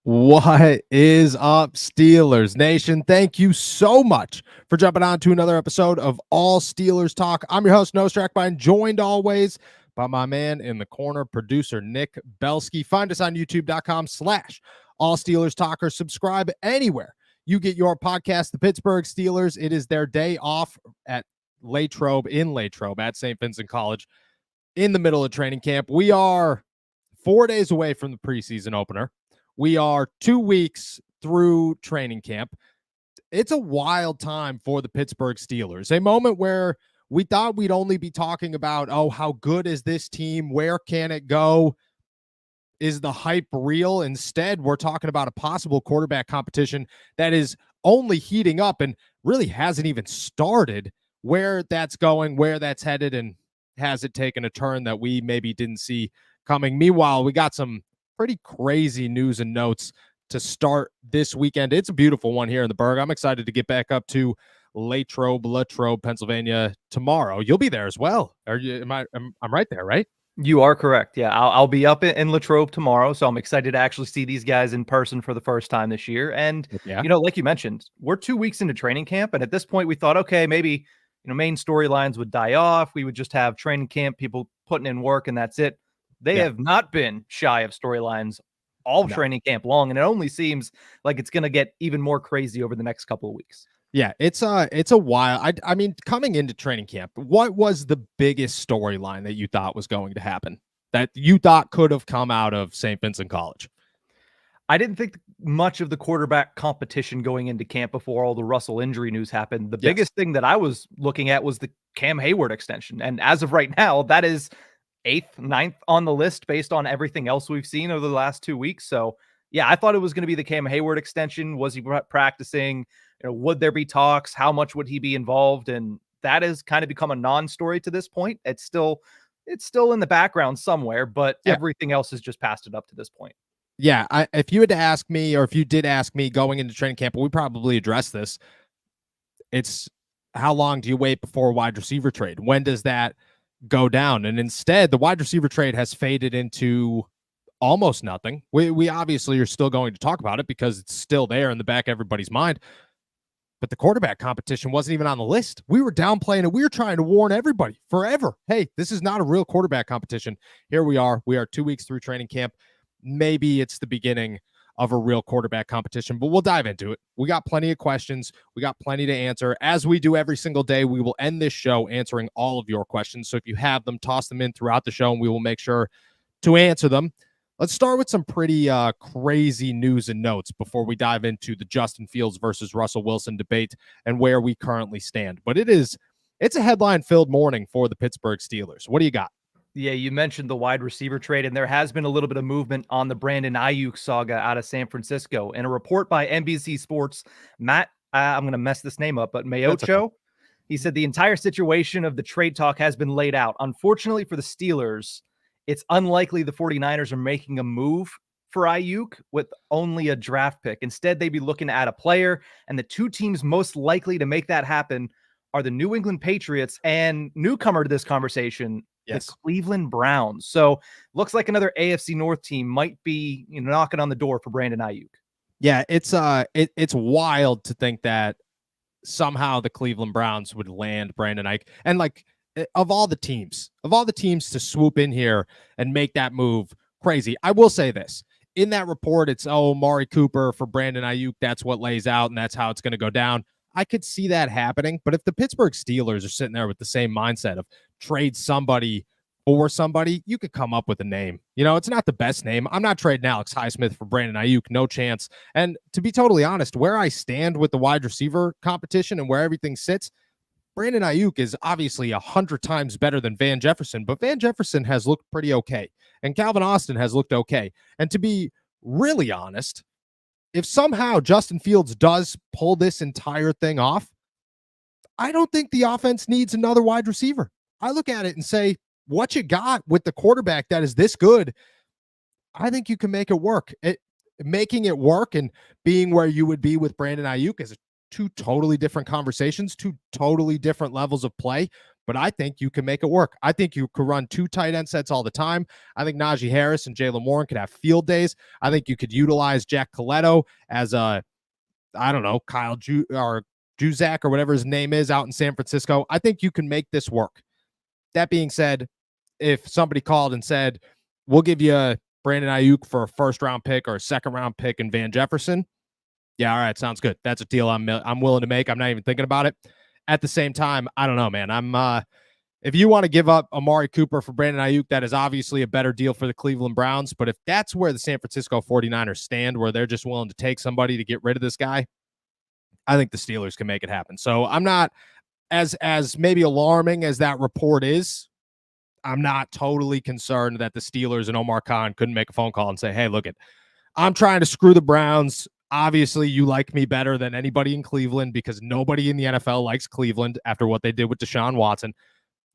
What is up, Steelers Nation? Thank you so much for jumping on to another episode of All Steelers Talk. I'm your host, Noah Strackbine, joined always by my man in the corner, producer Nick Belsky. Find us on youtube.com/All Steelers Talk or subscribe anywhere you get your podcast. The Pittsburgh Steelers, it is their day off at Latrobe at St. Vincent College in the middle of training camp. We are 4 days away from the preseason opener. We are 2 weeks through training camp. It's a wild time for the Pittsburgh Steelers, a moment where we thought we'd only be talking about, oh, how good is this team? Where can it go? Is the hype real? Instead, we're talking about a possible quarterback competition that is only heating up and really hasn't even started. Where that's going, where that's headed, and has it taken a turn that we maybe didn't see coming? Meanwhile, we got some pretty crazy news and notes to start this weekend. It's a beautiful one here in the Berg. I'm excited to get back up to Latrobe, Pennsylvania tomorrow. You'll be there as well. I'm right there, right? You are correct. Yeah, I'll be up in Latrobe tomorrow, so I'm excited to actually see these guys in person for the first time this year. And like you mentioned, we're 2 weeks into training camp, and at this point, we thought, okay, maybe main storylines would die off. We would just have training camp, people putting in work, and that's it. They have not been shy of storylines all training camp long, and it only seems like it's going to get even more crazy over the next couple of weeks. Yeah, it's a while. I mean, coming into training camp, what was the biggest storyline that you thought was going to happen, that you thought could have come out of St. Vincent College? I didn't think much of the quarterback competition going into camp before all the Russell injury news happened. The biggest thing that I was looking at was the Cam Hayward extension. And as of right now, that is 8th, 9th on the list based on everything else we've seen over the last 2 weeks. So yeah, I thought it was going to be the Cam Hayward extension. Was he practicing? Would there be talks? How much would he be involved? And that has kind of become a non-story to this point. It's still in the background somewhere, but everything else has just passed it up to this point. Yeah, if you had to ask me, or if you did ask me going into training camp, we probably address this. It's how long do you wait before a wide receiver trade? When does that go down? And instead, the wide receiver trade has faded into almost nothing. We obviously are still going to talk about it because it's still there in the back of everybody's mind. But the quarterback competition wasn't even on the list. We were downplaying it. We were trying to warn everybody forever. Hey, this is not a real quarterback competition. Here we are. We are 2 weeks through training camp. Maybe it's the beginning of a real quarterback competition, but we'll dive into it. We got plenty of questions. We got plenty to answer. As we do every single day, we will end this show answering all of your questions. So if you have them, toss them in throughout the show, and we will make sure to answer them. Let's start with some pretty crazy news and notes before we dive into the Justin Fields versus Russell Wilson debate and where we currently stand. But it's a headline-filled morning for the Pittsburgh Steelers. What do you got? Yeah, you mentioned the wide receiver trade, and there has been a little bit of movement on the Brandon Aiyuk saga out of San Francisco. In a report by NBC Sports, Matt, I'm going to mess this name up, but Mayocho, he said the entire situation of the trade talk has been laid out. Unfortunately for the Steelers, it's unlikely the 49ers are making a move for Aiyuk with only a draft pick. Instead, they'd be looking to add a player, and the two teams most likely to make that happen are the New England Patriots and newcomer to this conversation, the Cleveland Browns. So looks like another AFC North team might be knocking on the door for Brandon Aiyuk. Yeah, it's wild to think that somehow the Cleveland Browns would land Brandon Aiyuk. And of all the teams to swoop in here and make that move, crazy. I will say this. In that report, it's Amari Cooper for Brandon Aiyuk. That's what lays out, and that's how it's going to go down. I could see that happening, but if the Pittsburgh Steelers are sitting there with the same mindset of trade somebody for somebody, you could come up with a name. It's not the best name. I'm not trading Alex Highsmith for Brandon Aiyuk, no chance. And to be totally honest, where I stand with the wide receiver competition and where everything sits, Brandon Aiyuk is obviously 100 times better than Van Jefferson, but Van Jefferson has looked pretty okay, and Calvin Austin has looked okay. And to be really honest, if somehow Justin Fields does pull this entire thing off, I don't think the offense needs another wide receiver. I look at it and say, what you got with the quarterback that is this good, I think you can make it work. Making it work and being where you would be with Brandon Aiyuk is two totally different conversations, two totally different levels of play. but I think you can make it work. I think you could run 2 tight end sets all the time. I think Najee Harris and Jaylen Warren could have field days. I think you could utilize Jack Coletto as a, I don't know, Kyle or Juzak or whatever his name is out in San Francisco. I think you can make this work. That being said, if somebody called and said, we'll give you Brandon Ayuk for a first-round pick or a second-round pick and Van Jefferson, yeah, all right, sounds good. That's a deal I'm willing to make. I'm not even thinking about it. At the same time, I don't know, man. If you want to give up Amari Cooper for Brandon Ayuk, that is obviously a better deal for the Cleveland Browns. But if that's where the San Francisco 49ers stand, where they're just willing to take somebody to get rid of this guy, I think the Steelers can make it happen. So I'm not as maybe alarming as that report is. I'm not totally concerned that the Steelers and Omar Khan couldn't make a phone call and say, hey, look, I'm trying to screw the Browns. Obviously, you like me better than anybody in Cleveland because nobody in the NFL likes Cleveland after what they did with Deshaun Watson.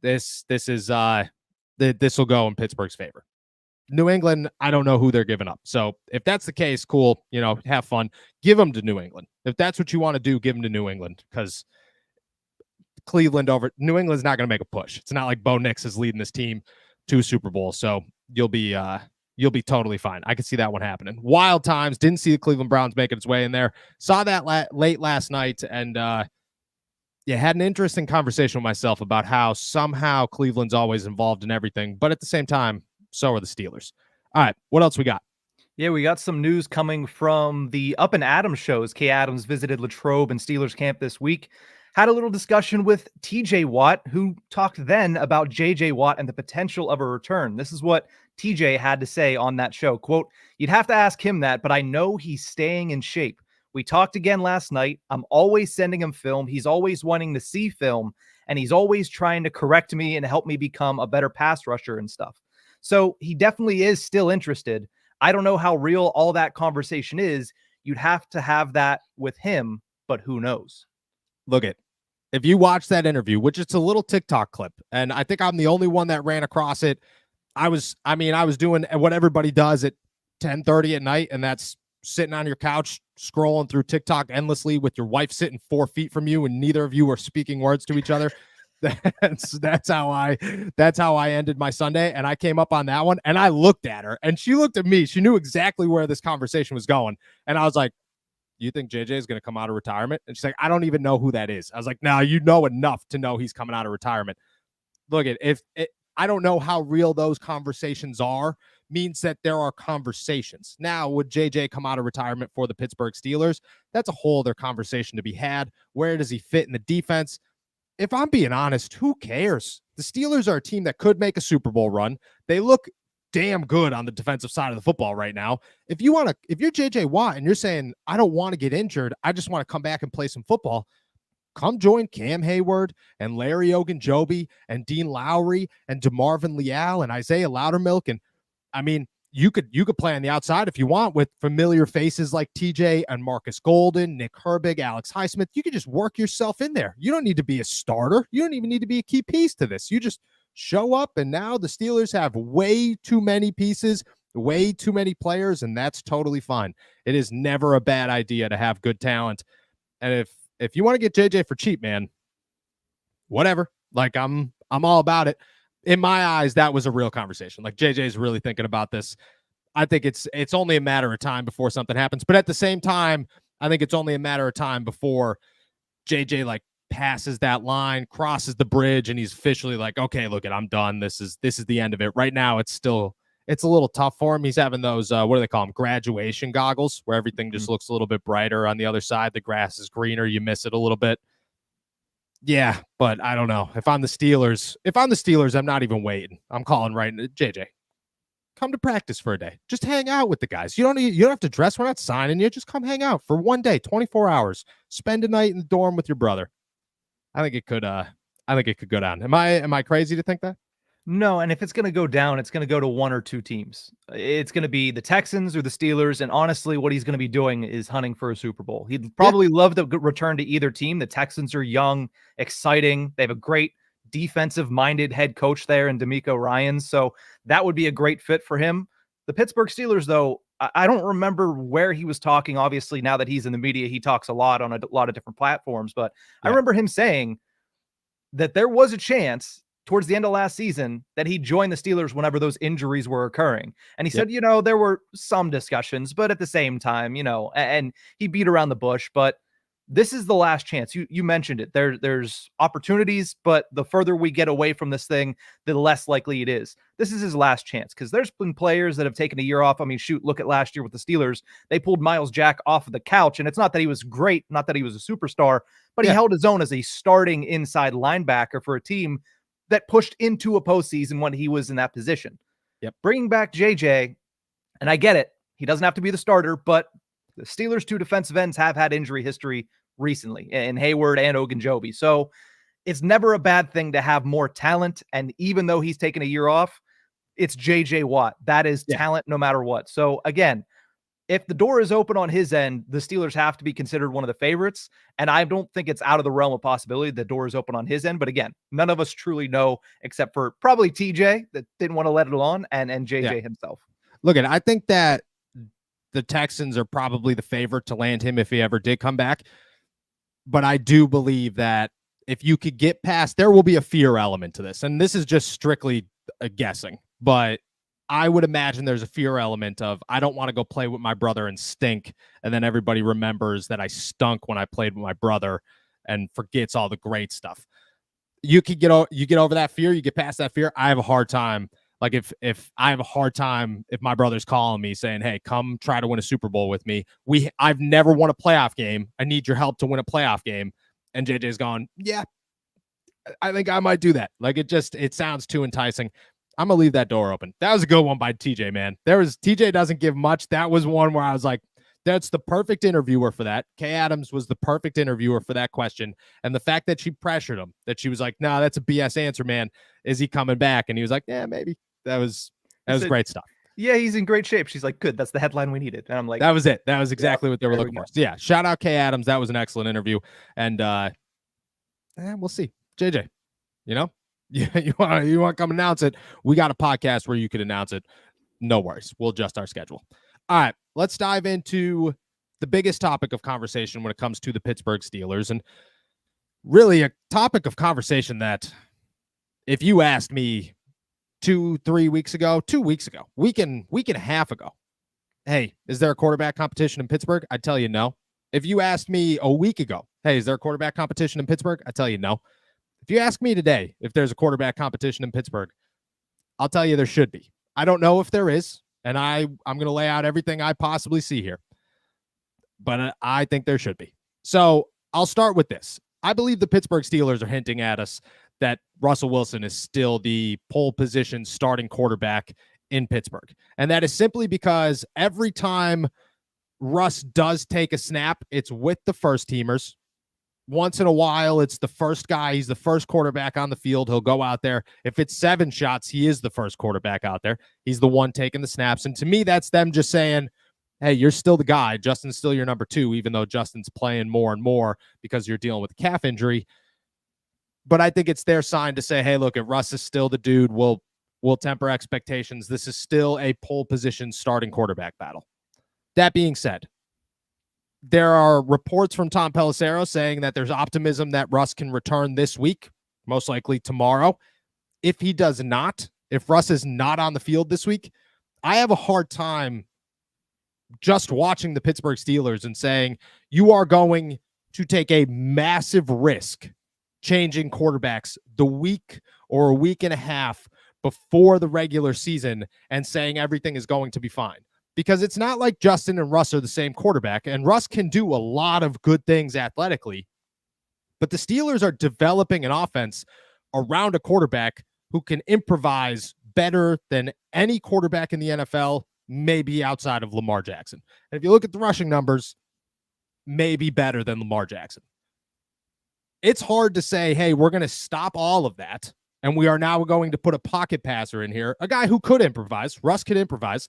This will go in Pittsburgh's favor. New England, I don't know who they're giving up. So if that's the case, cool. Have fun. Give them to New England. If that's what you want to do, give them to New England because Cleveland over New England's not going to make a push. It's not like Bo Nix is leading this team to Super Bowl. So you'll be totally fine. I could see that one happening. Wild times. Didn't see the Cleveland Browns making its way in there. Saw that late last night and had an interesting conversation with myself about how somehow Cleveland's always involved in everything, but at the same time, so are the Steelers. All right, what else we got? Yeah, we got some news coming from the Up and Adams shows. Kay Adams visited Latrobe and Steelers camp this week. Had a little discussion with TJ Watt, who talked then about JJ Watt and the potential of a return. This is what TJ had to say on that show. Quote, "You'd have to ask him that, but I know he's staying in shape. We talked again last night. I'm always sending him film. He's always wanting to see film, and he's always trying to correct me and help me become a better pass rusher and stuff. So he definitely is still interested. I don't know how real all that conversation is. You'd have to have that with him, but who knows?" Look if you watch that interview, which it's a little TikTok clip, and I think I'm the only one that ran across it. I was doing what everybody does at 10:30 at night, and that's sitting on your couch scrolling through TikTok endlessly with your wife sitting 4 feet from you, and neither of you are speaking words to each other. That's how I ended my Sunday, and I came up on that one, and I looked at her, and she looked at me. She knew exactly where this conversation was going, and I was like, "You think JJ is going to come out of retirement?" And she's like, "I don't even know who that is." I was like, "No, you know enough to know he's coming out of retirement." Look, I don't know how real those conversations are, means that there are conversations. Now, would JJ come out of retirement for the Pittsburgh Steelers? That's a whole other conversation to be had. Where does he fit in the defense? If I'm being honest, who cares? The Steelers are a team that could make a Super Bowl run. They look damn good on the defensive side of the football right now. If you're JJ Watt and you're saying, I don't want to get injured, I just want to come back and play some football, come join Cam Hayward and Larry Ogunjobi and Dean Lowry and DeMarvin Leal and Isaiah Loudermilk. And I mean, you could play on the outside if you want with familiar faces like TJ and Marcus Golden, Nick Herbig, Alex Highsmith. You could just work yourself in there. You don't need to be a starter. You don't even need to be a key piece to this. You just show up, and now the Steelers have way too many pieces, way too many players, and that's totally fine. It is never a bad idea to have good talent. And if you want to get JJ for cheap, man, whatever. Like I'm all about it. In my eyes, that was a real conversation. Like JJ is really thinking about this. I think it's only a matter of time before something happens. But at the same time, I think it's only a matter of time before JJ like passes that line, crosses the bridge, and he's officially like, okay, look, I'm done. This is the end of it. Right now, it's a little tough for him. He's having those what do they call them? Graduation goggles, where everything just looks a little bit brighter on the other side. The grass is greener. You miss it a little bit. Yeah, but I don't know. If I'm the Steelers, I'm not even waiting. I'm calling right now. JJ, come to practice for a day. Just hang out with the guys. You don't have to dress. We're not signing you. Just come hang out for one day, 24 hours. Spend a night in the dorm with your brother. I think it could go down. Am I crazy to think that? No, and if it's going to go down, it's going to go to one or two teams. It's going to be the Texans or the Steelers, and honestly, what he's going to be doing is hunting for a Super Bowl. He'd probably love to return to either team. The Texans are young, exciting. They have a great defensive-minded head coach there in DeMeco Ryans, so that would be a great fit for him. The Pittsburgh Steelers, though, I don't remember where he was talking. Obviously, now that he's in the media, he talks a lot on a lot of different platforms, but I remember him saying that there was a chance towards the end of last season that he joined the Steelers whenever those injuries were occurring. And he said, there were some discussions, but at the same time, and he beat around the bush, but this is the last chance. You mentioned it. There's opportunities, but the further we get away from this thing, the less likely it is. This is his last chance because there's been players that have taken a year off. I mean, shoot, look at last year with the Steelers. They pulled Myles Jack off of the couch, and it's not that he was great, not that he was a superstar, but he held his own as a starting inside linebacker for a team that pushed into a postseason when he was in that position. Bringing back JJ, and I get it. He doesn't have to be the starter, but the Steelers' two defensive ends have had injury history recently in Hayward and Ogunjobi. So it's never a bad thing to have more talent. And even though he's taken a year off, it's JJ Watt. That is talent no matter what. So again, if the door is open on his end, the Steelers have to be considered one of the favorites. And I don't think it's out of the realm of possibility the door is open on his end. But again, none of us truly know except for probably TJ that didn't want to let it on and JJ himself. Look, I think that the Texans are probably the favorite to land him if he ever did come back. But I do believe that if you could get past, there will be a fear element to this. And this is just strictly a guessing. But I would imagine there's a fear element of, I don't want to go play with my brother and stink. And then everybody remembers that I stunk when I played with my brother and forgets all the great stuff. You get over that fear, you get past that fear. I have a hard time. Like if I have a hard time, if my brother's calling me saying, hey, come try to win a Super Bowl with me. I've never won a playoff game. I need your help to win a playoff game. And JJ's gone, yeah, I think I might do that. Like it sounds too enticing. I'm going to leave that door open. That was a good one by TJ, man. TJ doesn't give much. That was one where I was like, that's the perfect interviewer for that. Kay Adams was the perfect interviewer for that question. And the fact that she pressured him, that she was like, no, that's a BS answer, man. Is he coming back? And he was like, yeah, maybe. That was great stuff. Yeah, he's in great shape. She's like, good. That's the headline we needed. And I'm like, that was it. That was exactly what they were looking for. So yeah, shout out Kay Adams. That was an excellent interview. And we'll see. JJ, you want to come announce it? We got a podcast where you could announce it. No worries. We'll adjust our schedule. All right, let's dive into the biggest topic of conversation when it comes to the Pittsburgh Steelers, and really a topic of conversation that if you asked me 2 weeks ago, week and a half ago, hey, is there a quarterback competition in Pittsburgh? I'd tell you no. If you asked me a week ago, hey, is there a quarterback competition in Pittsburgh? I'd tell you no. If you ask me today if there's a quarterback competition in Pittsburgh, I'll tell you there should be. I don't know if there is, and I'm going to lay out everything I possibly see here, but I think there should be. So I'll start with this. I believe the Pittsburgh Steelers are hinting at us that Russell Wilson is still the pole position starting quarterback in Pittsburgh. And that is simply because every time Russ does take a snap, it's with the first teamers. Once in a while, it's the first guy. He's the first quarterback on the field. He'll go out there. If it's 7 shots, he is the first quarterback out there. He's the one taking the snaps. And to me, that's them just saying, hey, you're still the guy. Justin's still your number 2, even though Justin's playing more and more because you're dealing with a calf injury. But I think it's their sign to say, hey, look, if Russ is still the dude, we'll temper expectations. This is still a pole position starting quarterback battle. That being said, there are reports from Tom Pelissero saying that there's optimism that Russ can return this week, most likely tomorrow. If he does not, if Russ is not on the field this week, I have a hard time just watching the Pittsburgh Steelers and saying you are going to take a massive risk changing quarterbacks the week or a week and a half before the regular season and saying everything is going to be fine. Because it's not like Justin and Russ are the same quarterback, and Russ can do a lot of good things athletically, but the Steelers are developing an offense around a quarterback who can improvise better than any quarterback in the NFL, maybe outside of Lamar Jackson. And if you look at the rushing numbers, maybe better than Lamar Jackson. It's hard to say, hey, we're going to stop all of that, and we are now going to put a pocket passer in here, a guy who could improvise. Russ could improvise.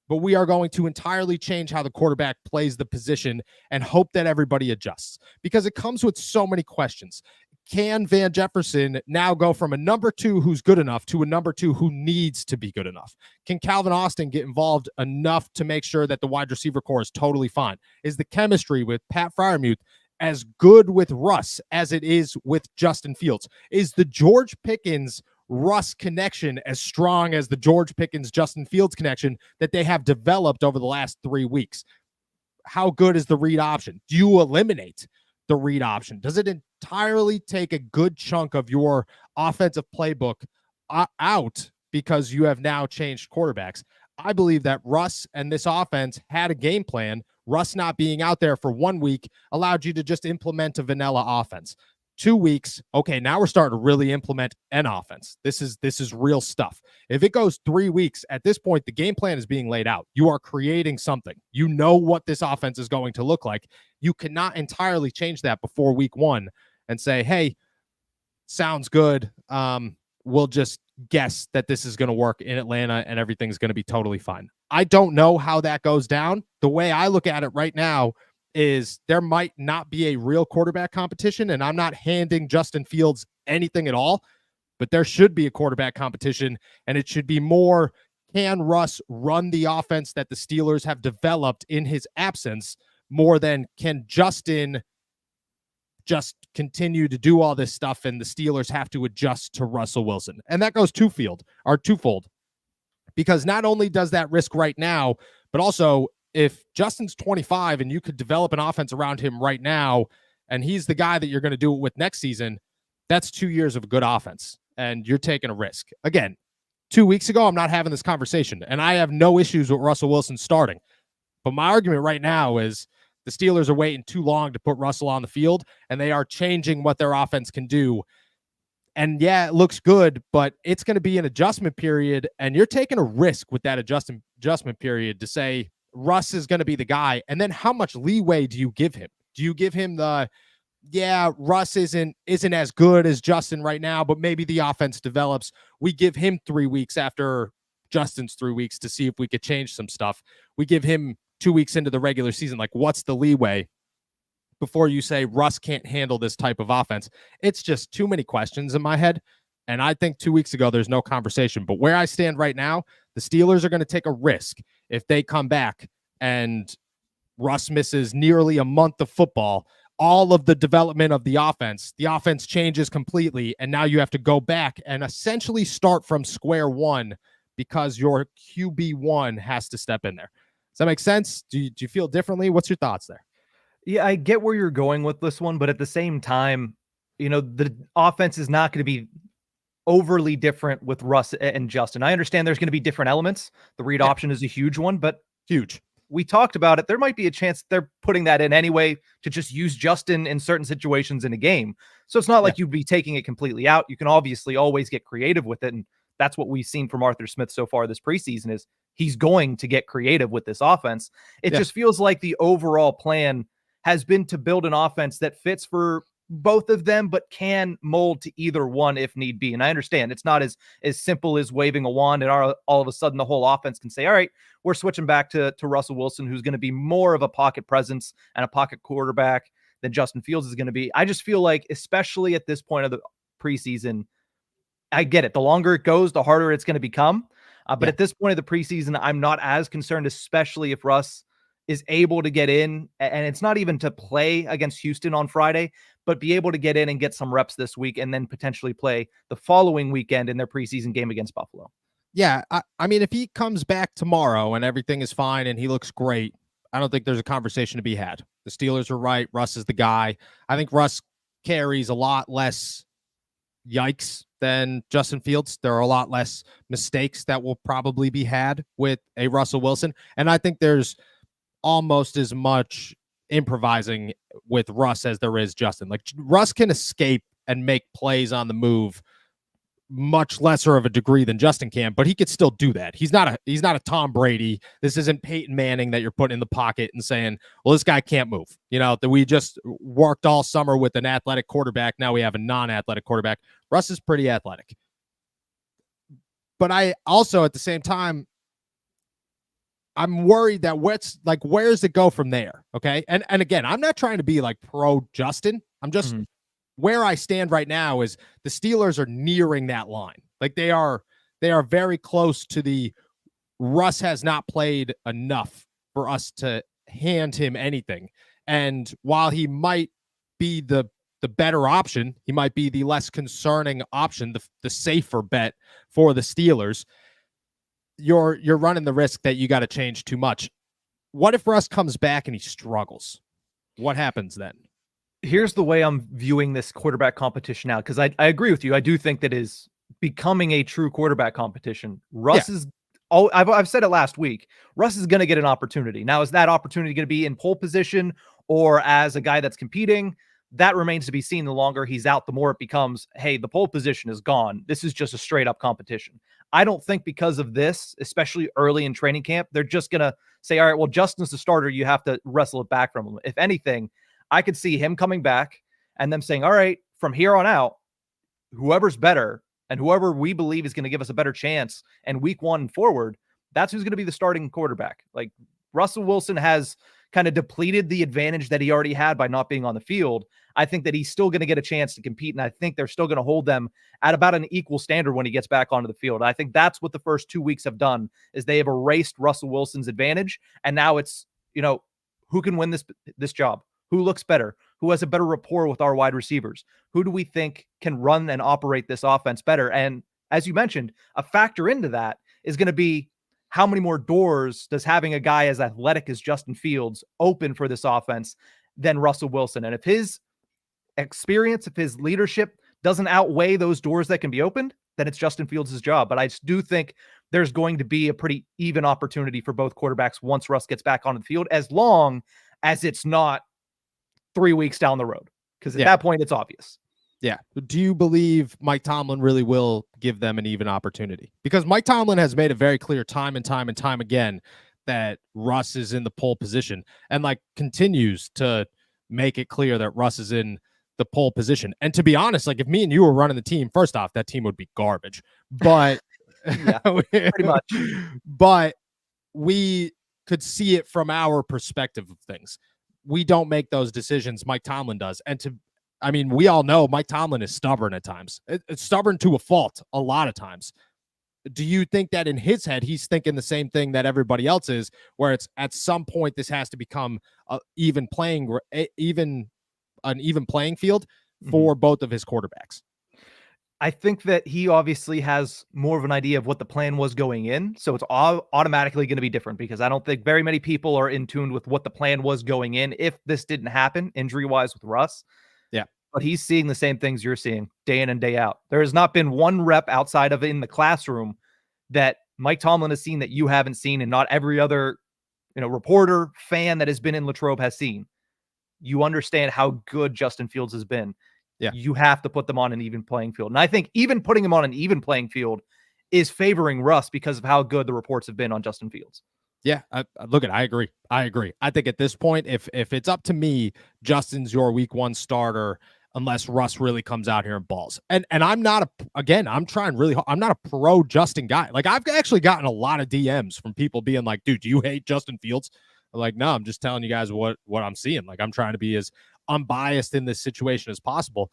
But we are going to entirely change how the quarterback plays the position and hope that everybody adjusts, because it comes with so many questions. Can Van Jefferson now go from a number 2 who's good enough to a number 2 who needs to be good enough? Can Calvin Austin get involved enough to make sure that the wide receiver core is totally fine? Is the chemistry with Pat Freiermuth as good with Russ as it is with Justin Fields? Is the George Pickens Russ connection as strong as the George Pickens Justin Fields connection that they have developed over the last 3 weeks? How good is the read option? Do you eliminate the read option? Does it entirely take a good chunk of your offensive playbook out because you have now changed quarterbacks? I believe that Russ and this offense had a game plan. Russ not being out there for 1 week allowed you to just implement a vanilla offense. 2 weeks, okay, now we're starting to really implement an offense. This is real stuff. If it goes 3 weeks, at this point, the game plan is being laid out. You are creating something. You know what this offense is going to look like. You cannot entirely change that before week 1 and say, hey, sounds good. We'll just guess that this is going to work in Atlanta and everything's going to be totally fine. I don't know how that goes down. The way I look at it right now is there might not be a real quarterback competition, and I'm not handing Justin Fields anything at all, but there should be a quarterback competition, and it should be more, can Russ run the offense that the Steelers have developed in his absence, more than can Justin just continue to do all this stuff and the Steelers have to adjust to Russell Wilson. And that goes twofold, because not only does that risk right now, but also if Justin's 25 and you could develop an offense around him right now, and he's the guy that you're going to do it with next season, that's 2 years of a good offense, and you're taking a risk. Again, 2 weeks ago, I'm not having this conversation, and I have no issues with Russell Wilson starting. But my argument right now is the Steelers are waiting too long to put Russell on the field, and they are changing what their offense can do. And yeah, it looks good, but it's going to be an adjustment period, and you're taking a risk with that adjustment period to say Russ is going to be the guy. And then how much leeway do you give him? Do you give him the, yeah, Russ isn't as good as Justin right now, but maybe the offense develops. We give him 3 weeks after Justin's 3 weeks to see if we could change some stuff. We give him 2 weeks into the regular season. Like, what's the leeway before you say Russ can't handle this type of offense? It's just too many questions in my head. And I think 2 weeks ago, there's no conversation. But where I stand right now, the Steelers are going to take a risk if they come back and Russ misses nearly a month of football, all of the development of the offense changes completely. And now you have to go back and essentially start from square one because your QB1 has to step in there. Does that make sense? Do you feel differently? What's your thoughts there? Yeah, I get where you're going with this one, but at the same time, the offense is not going to be overly different with Russ and Justin. I understand there's going to be different elements. The read option is a huge one, but huge. We talked about it. There might be a chance they're putting that in anyway to just use Justin in certain situations in a game. So it's not like you'd be taking it completely out. You can obviously always get creative with it. And that's what we've seen from Arthur Smith so far this preseason is he's going to get creative with this offense. It just feels like the overall plan has been to build an offense that fits for both of them, but can mold to either one if need be. And I understand it's not as simple as waving a wand and all of a sudden the whole offense can say, all right, we're switching back to Russell Wilson, who's going to be more of a pocket presence and a pocket quarterback than Justin Fields is going to be. I just feel like, especially at this point of the preseason, I get it. The longer it goes, the harder it's going to become. But at this point of the preseason, I'm not as concerned, especially if Russ is able to get in, and it's not even to play against Houston on Friday, but be able to get in and get some reps this week and then potentially play the following weekend in their preseason game against Buffalo. Yeah, I mean, if he comes back tomorrow and everything is fine and he looks great, I don't think there's a conversation to be had. The Steelers are right. Russ is the guy. I think Russ carries a lot less yikes than Justin Fields. There are a lot less mistakes that will probably be had with a Russell Wilson. And I think there's almost as much improvising with Russ as there is Justin. Like, Russ can escape and make plays on the move much lesser of a degree than Justin can, but he could still do that. He's not a Tom Brady. This isn't Peyton Manning that you're putting in the pocket and saying, well, this guy can't move. That we just worked all summer with an athletic quarterback. Now we have a non-athletic quarterback. Russ is pretty athletic. But I also, at the same time, I'm worried that where does it go from there? Okay. And again, I'm not trying to be like pro Justin. I'm just where I stand right now is the Steelers are nearing that line. Like they are very close to the Russ has not played enough for us to hand him anything. And while he might be the better option. He might be the less concerning option, the safer bet for the Steelers. You're running the risk that you got to change too much. What if Russ comes back and he struggles? What happens then? Here's the way I'm viewing this quarterback competition now, because I agree with you. I do think that is becoming a true quarterback competition. Russ is, I've said it last week, Russ is going to get an opportunity. Now, is that opportunity going to be in pole position or as a guy that's competing? That remains to be seen. The longer he's out, the more it becomes, hey, the pole position is gone. This is just a straight up competition. I don't think because of this, especially early in training camp, they're just going to say, all right, well, Justin's the starter. You have to wrestle it back from him. If anything, I could see him coming back and them saying, all right, from here on out, whoever's better and whoever we believe is going to give us a better chance and week 1 forward, that's who's going to be the starting quarterback. Like, Russell Wilson has kind of depleted the advantage that he already had by not being on the field. I think that he's still going to get a chance to compete, and I think they're still going to hold them at about an equal standard when he gets back onto the field. I think that's what the first 2 weeks have done, is they have erased Russell Wilson's advantage, and now it's, who can win this job? Who looks better? Who has a better rapport with our wide receivers? Who do we think can run and operate this offense better? And as you mentioned, a factor into that is going to be how many more doors does having a guy as athletic as Justin Fields open for this offense than Russell Wilson? And if his experience, if his leadership doesn't outweigh those doors that can be opened, then it's Justin Fields' job. But I do think there's going to be a pretty even opportunity for both quarterbacks once Russ gets back onto the field, as long as it's not 3 weeks down the road. Because at that point, it's obvious. Yeah. Do you believe Mike Tomlin really will give them an even opportunity? Because Mike Tomlin has made it very clear time and time again that Russ is in the pole position, and continues to make it clear that Russ is in the pole position. And to be honest, if me and you were running the team, first off, that team would be garbage. But pretty much. But we could see it from our perspective of things. We don't make those decisions. Mike Tomlin does. And we all know Mike Tomlin is stubborn at times. It's stubborn to a fault a lot of times. Do you think that in his head, he's thinking the same thing that everybody else is, where it's at some point, this has to become an even playing field for both of his quarterbacks? I think that he obviously has more of an idea of what the plan was going in. So it's automatically going to be different, because I don't think very many people are in tune with what the plan was going in if this didn't happen injury-wise with Russ. Yeah. But he's seeing the same things you're seeing day in and day out. There has not been one rep outside of in the classroom that Mike Tomlin has seen that you haven't seen, and not every other reporter, fan that has been in Latrobe has seen. You understand how good Justin Fields has been. Yeah. You have to put them on an even playing field. And I think even putting him on an even playing field is favoring Russ because of how good the reports have been on Justin Fields. Yeah, I agree. I think at this point, if it's up to me, Justin's your week 1 starter unless Russ really comes out here and balls. And I'm not I'm trying really hard. I'm not a pro Justin guy. I've actually gotten a lot of DMs from people being like, dude, do you hate Justin Fields? I'm like, no, I'm just telling you guys what I'm seeing. I'm trying to be as unbiased in this situation as possible.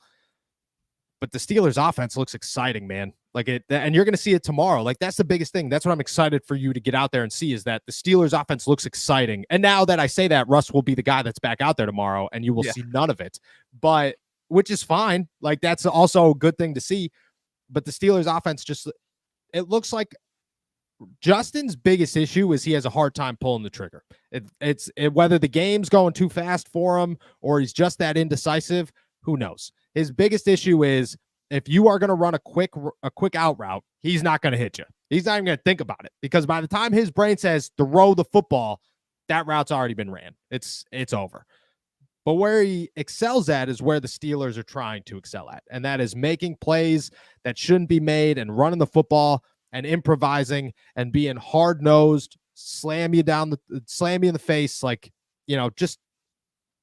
But the Steelers offense looks exciting, man. And you're going to see it tomorrow. That's the biggest thing. That's what I'm excited for you to get out there and see, is that the Steelers offense looks exciting. And now that I say that, Russ will be the guy that's back out there tomorrow, and you will see none of it. But which is fine. That's also a good thing to see. But the Steelers offense it looks like Justin's biggest issue is he has a hard time pulling the trigger. It's whether the game's going too fast for him or he's just that indecisive, who knows? His biggest issue is, if you are going to run a quick out route, he's not going to hit you. He's not even going to think about it, because by the time his brain says throw the football, that route's already been ran. It's over. But where he excels at is where the Steelers are trying to excel at, and that is making plays that shouldn't be made and running the football and improvising and being hard-nosed, slam you in the face, just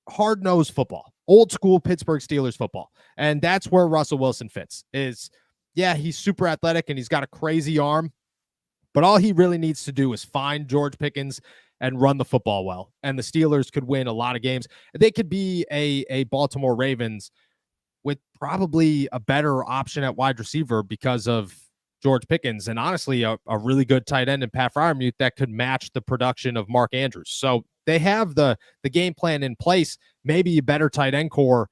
hard-nosed football. Old school Pittsburgh Steelers football. And that's where Russell Wilson fits. He's super athletic and he's got a crazy arm, but all he really needs to do is find George Pickens and run the football well. And the Steelers could win a lot of games. They could be a Baltimore Ravens with probably a better option at wide receiver because of George Pickens, and honestly, a really good tight end in Pat Freiermuth that could match the production of Mark Andrews. So they have the game plan in place, maybe a better tight end core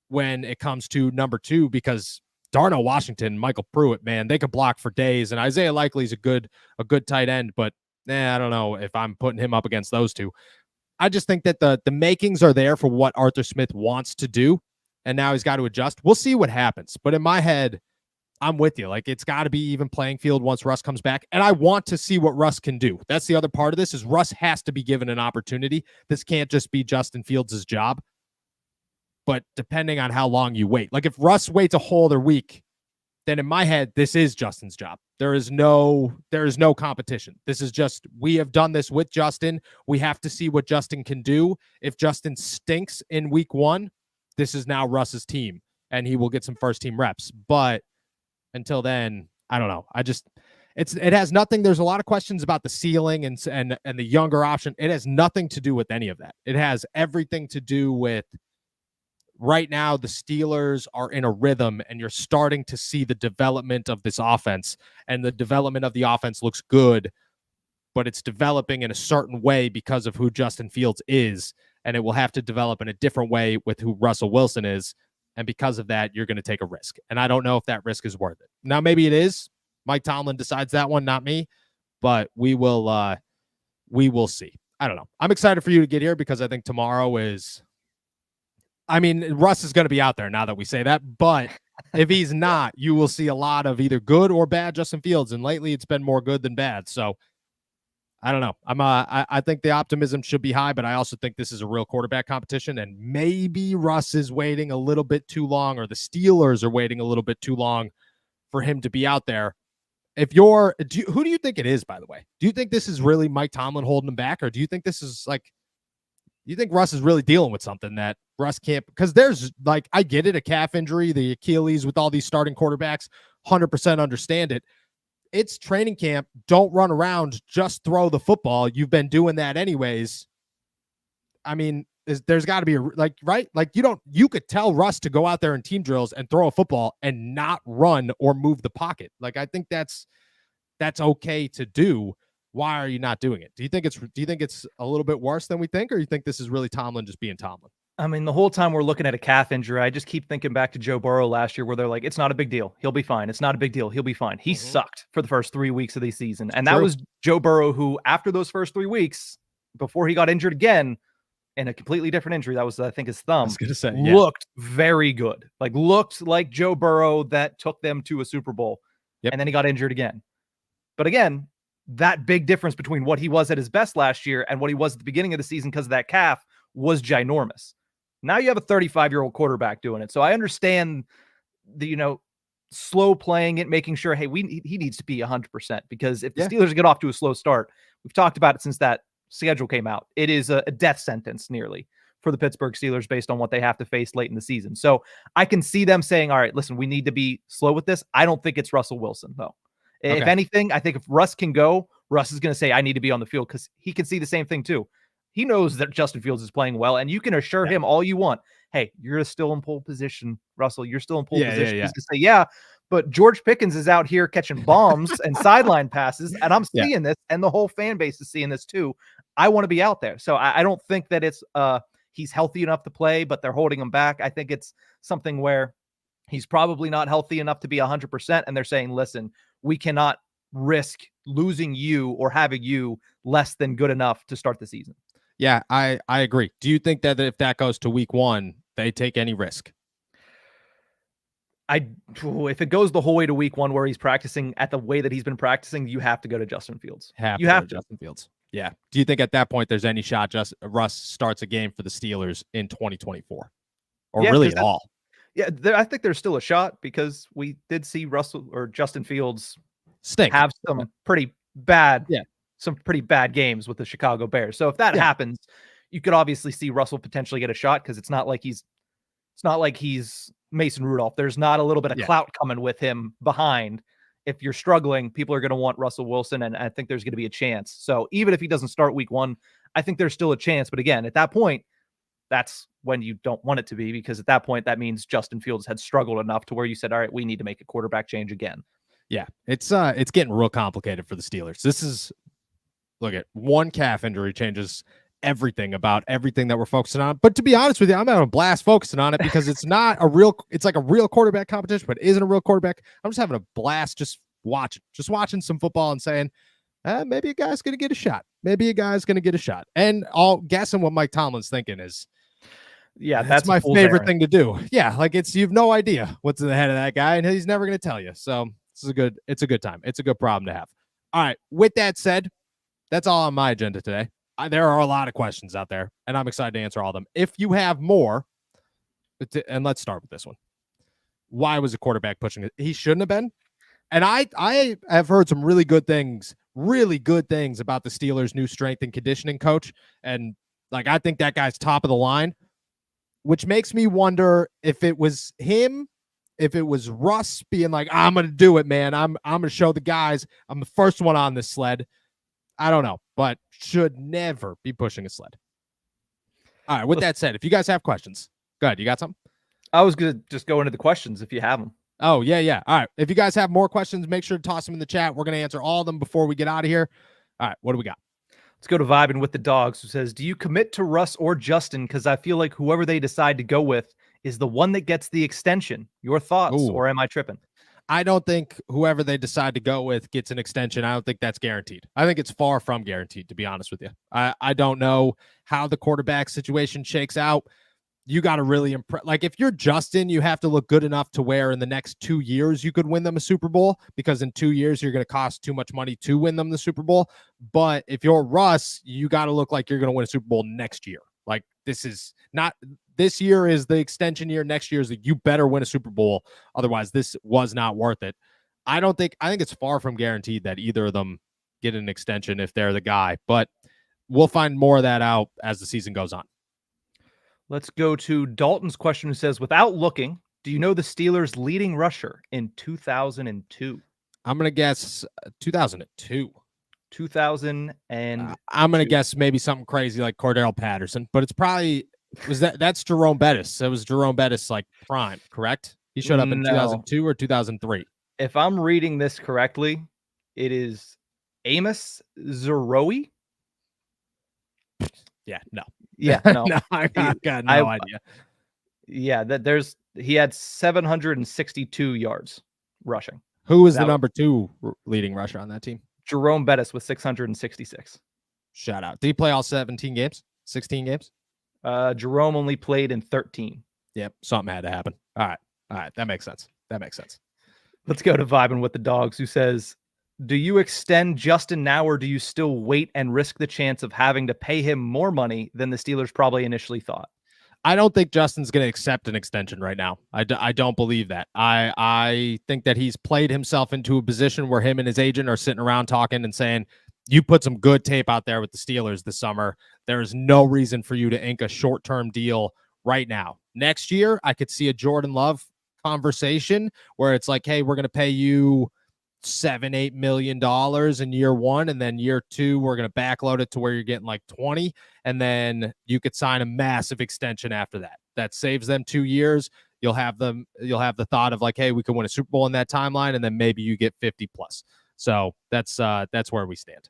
when it comes to number 2, because Darnell Washington, Michael Pruitt, man, they could block for days, and Isaiah Likely's a good tight end, but I don't know if I'm putting him up against those two. I just think that the makings are there for what Arthur Smith wants to do, and now he's got to adjust. We'll see what happens, but in my head, I'm with you. Like, it's got to be even playing field once Russ comes back, and I want to see what Russ can do. That's the other part of this, is Russ has to be given an opportunity. This can't just be Justin Fields' job. But depending on how long you wait, like if Russ waits a whole other week, then in my head, this is Justin's job. There is no competition. This is just, we have done this with Justin. We have to see what Justin can do. If Justin stinks in week 1, this is now Russ's team, and he will get some first team reps. But until then, I don't know. It has nothing. There's a lot of questions about the ceiling and the younger option. It has nothing to do with any of that. It has everything to do with, right now, the Steelers are in a rhythm, and you're starting to see the development of this offense, and the development of the offense looks good, but it's developing in a certain way because of who Justin Fields is, and it will have to develop in a different way with who Russell Wilson is, and because of that, you're going to take a risk, and I don't know if that risk is worth it. Now, maybe it is. Mike Tomlin decides that one, not me, but we will see. I don't know. I'm excited for you to get here because I think tomorrow is... I mean, Russ is going to be out there now that we say that, but if he's not, you will see a lot of either good or bad Justin Fields, and lately it's been more good than bad. So I don't know. I think the optimism should be high, but I also think this is a real quarterback competition, and maybe Russ is waiting a little bit too long, or the Steelers are waiting a little bit too long for him to be out there. Who do you think it is, by the way? Do you think this is really Mike Tomlin holding him back, or do you think this is like, you think Russ is really dealing with something that Russ can't? Because there's, like, I get it, a calf injury, the Achilles with all these starting quarterbacks, 100% understand it. It's training camp. Don't run around, just throw the football. You've been doing that anyways. I mean, there's got to be right? Like, you could tell Russ to go out there in team drills and throw a football and not run or move the pocket. Like, I think that's okay to do. Why are you not doing it? Do you think it's a little bit worse than we think, or you think this is really Tomlin just being Tomlin? I mean, the whole time we're looking at a calf injury, I just keep thinking back to Joe Burrow last year, where they're like, it's not a big deal. He'll be fine. It's not a big deal. He'll be fine. He sucked for the first 3 weeks of the season. And that was Joe Burrow, who, after those first 3 weeks, before he got injured again in a completely different injury, that was, I think, his thumb, looked very good. Like, looked like Joe Burrow that took them to a Super Bowl. Yep. And then he got injured again. But again, that big difference between what he was at his best last year and what he was at the beginning of the season because of that calf was ginormous. Now you have a 35-year-old quarterback doing it. So I understand the, slow playing it, making sure, hey, he needs to be 100%, because if the Steelers get off to a slow start, we've talked about it since that schedule came out, it is a death sentence nearly for the Pittsburgh Steelers based on what they have to face late in the season. So I can see them saying, all right, listen, we need to be slow with this. I don't think it's Russell Wilson, though. Okay. If anything, I think if Russ can go, Russ is going to say, I need to be on the field, because he can see the same thing too. He knows that Justin Fields is playing well, and you can assure him all you want. Hey, you're still in pole position, Russell. You're still in pole position. He's going to say, yeah, but George Pickens is out here catching bombs and sideline passes, and I'm seeing this, and the whole fan base is seeing this too. I want to be out there. So I don't think that it's he's healthy enough to play, but they're holding him back. I think it's something where he's probably not healthy enough to be 100%, and they're saying, listen, we cannot risk losing you or having you less than good enough to start the season. Yeah, I agree. Do you think that if that goes to week 1, they take any risk? If it goes the whole way to week 1 where he's practicing at the way that he's been practicing, you have to go to Justin Fields. You have to Justin Fields. Yeah. Do you think at that point there's any shot Russ starts a game for the Steelers in 2024? Or really at all? Yeah, I think there's still a shot, because we did see Russell or Justin Fields stink, have some pretty bad, some pretty bad games with the Chicago Bears. So if that happens, you could obviously see Russell potentially get a shot, because it's not like he's Mason Rudolph. There's not a little bit of clout coming with him behind. If you're struggling, people are going to want Russell Wilson, and I think there's going to be a chance. So even if he doesn't start week 1, I think there's still a chance. But again, at that point, that's when you don't want it to be, because at that point, that means Justin Fields had struggled enough to where you said, all right, we need to make a quarterback change again. Yeah, it's getting real complicated for the Steelers. Look at one calf injury changes everything about everything that we're focusing on. But to be honest with you, I'm having a blast focusing on it because it's like a real quarterback competition, but it isn't a real quarterback. I'm just having a blast just watching some football and saying, maybe a guy's going to get a shot. Maybe a guy's going to get a shot. And all guessing what Mike Tomlin's thinking is, yeah, that's my favorite thing to do. Yeah, like you have no idea what's in the head of that guy, and he's never going to tell you. So it's a good time. It's a good problem to have. All right. With that said, that's all on my agenda today. There are a lot of questions out there, and I'm excited to answer all of them. If you have more, and let's start with this one. Why was the quarterback pushing it? He shouldn't have been. And I have heard some really good things about the Steelers' new strength and conditioning coach. And like, I think that guy's top of the line, which makes me wonder if it was him, if it was Russ being like, I'm going to do it, man. I'm going to show the guys I'm the first one on this sled. I don't know, but should never be pushing a sled. All right. With that said, if you guys have questions, go ahead. You got something? I was going to just go into the questions if you have them. Oh, yeah. All right. If you guys have more questions, make sure to toss them in the chat. We're going to answer all of them before we get out of here. All right. What do we got? Let's go to Vibing with the Dogs, who says, do you commit to Russ or Justin? Because I feel like whoever they decide to go with is the one that gets the extension. Your thoughts, or am I tripping? I don't think whoever they decide to go with gets an extension. I don't think that's guaranteed. I think it's far from guaranteed, to be honest with you. I don't know how the quarterback situation shakes out. You got to really impress. Like, if you're Justin, you have to look good enough to where in the next 2 years you could win them a Super Bowl, because in 2 years you're going to cost too much money to win them the Super Bowl. But if you're Russ, you got to look like you're going to win a Super Bowl next year. Like, this year is the extension year. Next year is you better win a Super Bowl. Otherwise, this was not worth it. I think it's far from guaranteed that either of them get an extension if they're the guy, but we'll find more of that out as the season goes on. Let's go to Dalton's question, who says, without looking, do you know the Steelers' leading rusher in 2002? I'm going to guess 2002. 2000 and I'm going to guess maybe something crazy like Cordell Patterson, but it's probably that's Jerome Bettis. It was Jerome Bettis like prime, correct? He showed up in 2002 or 2003. If I'm reading this correctly, it is Amos Zeroui. Yeah, no. Yeah, no. No, I got no idea. Yeah, he had 762 yards rushing. Who was the number 2 leading rusher on that team? Jerome Bettis with 666. Shout out. Did he play all 17 games? 16 games? Jerome only played in 13. Yep, something had to happen. All right. That makes sense. Let's go to Vibing with the Dogs, who says, do you extend Justin now, or do you still wait and risk the chance of having to pay him more money than the Steelers probably initially thought? I don't think Justin's going to accept an extension right now. I don't believe that. I think that he's played himself into a position where him and his agent are sitting around talking and saying, you put some good tape out there with the Steelers this summer. There is no reason for you to ink a short-term deal right now. Next year, I could see a Jordan Love conversation where it's like, hey, we're going to pay you $7-8 million in year 1, and then year 2 we're going to backload it to where you're getting like 20, and then you could sign a massive extension after that saves them 2 years. You'll have the thought of like, hey, we could win a Super Bowl in that timeline, and then maybe you get 50 plus. So that's where we stand.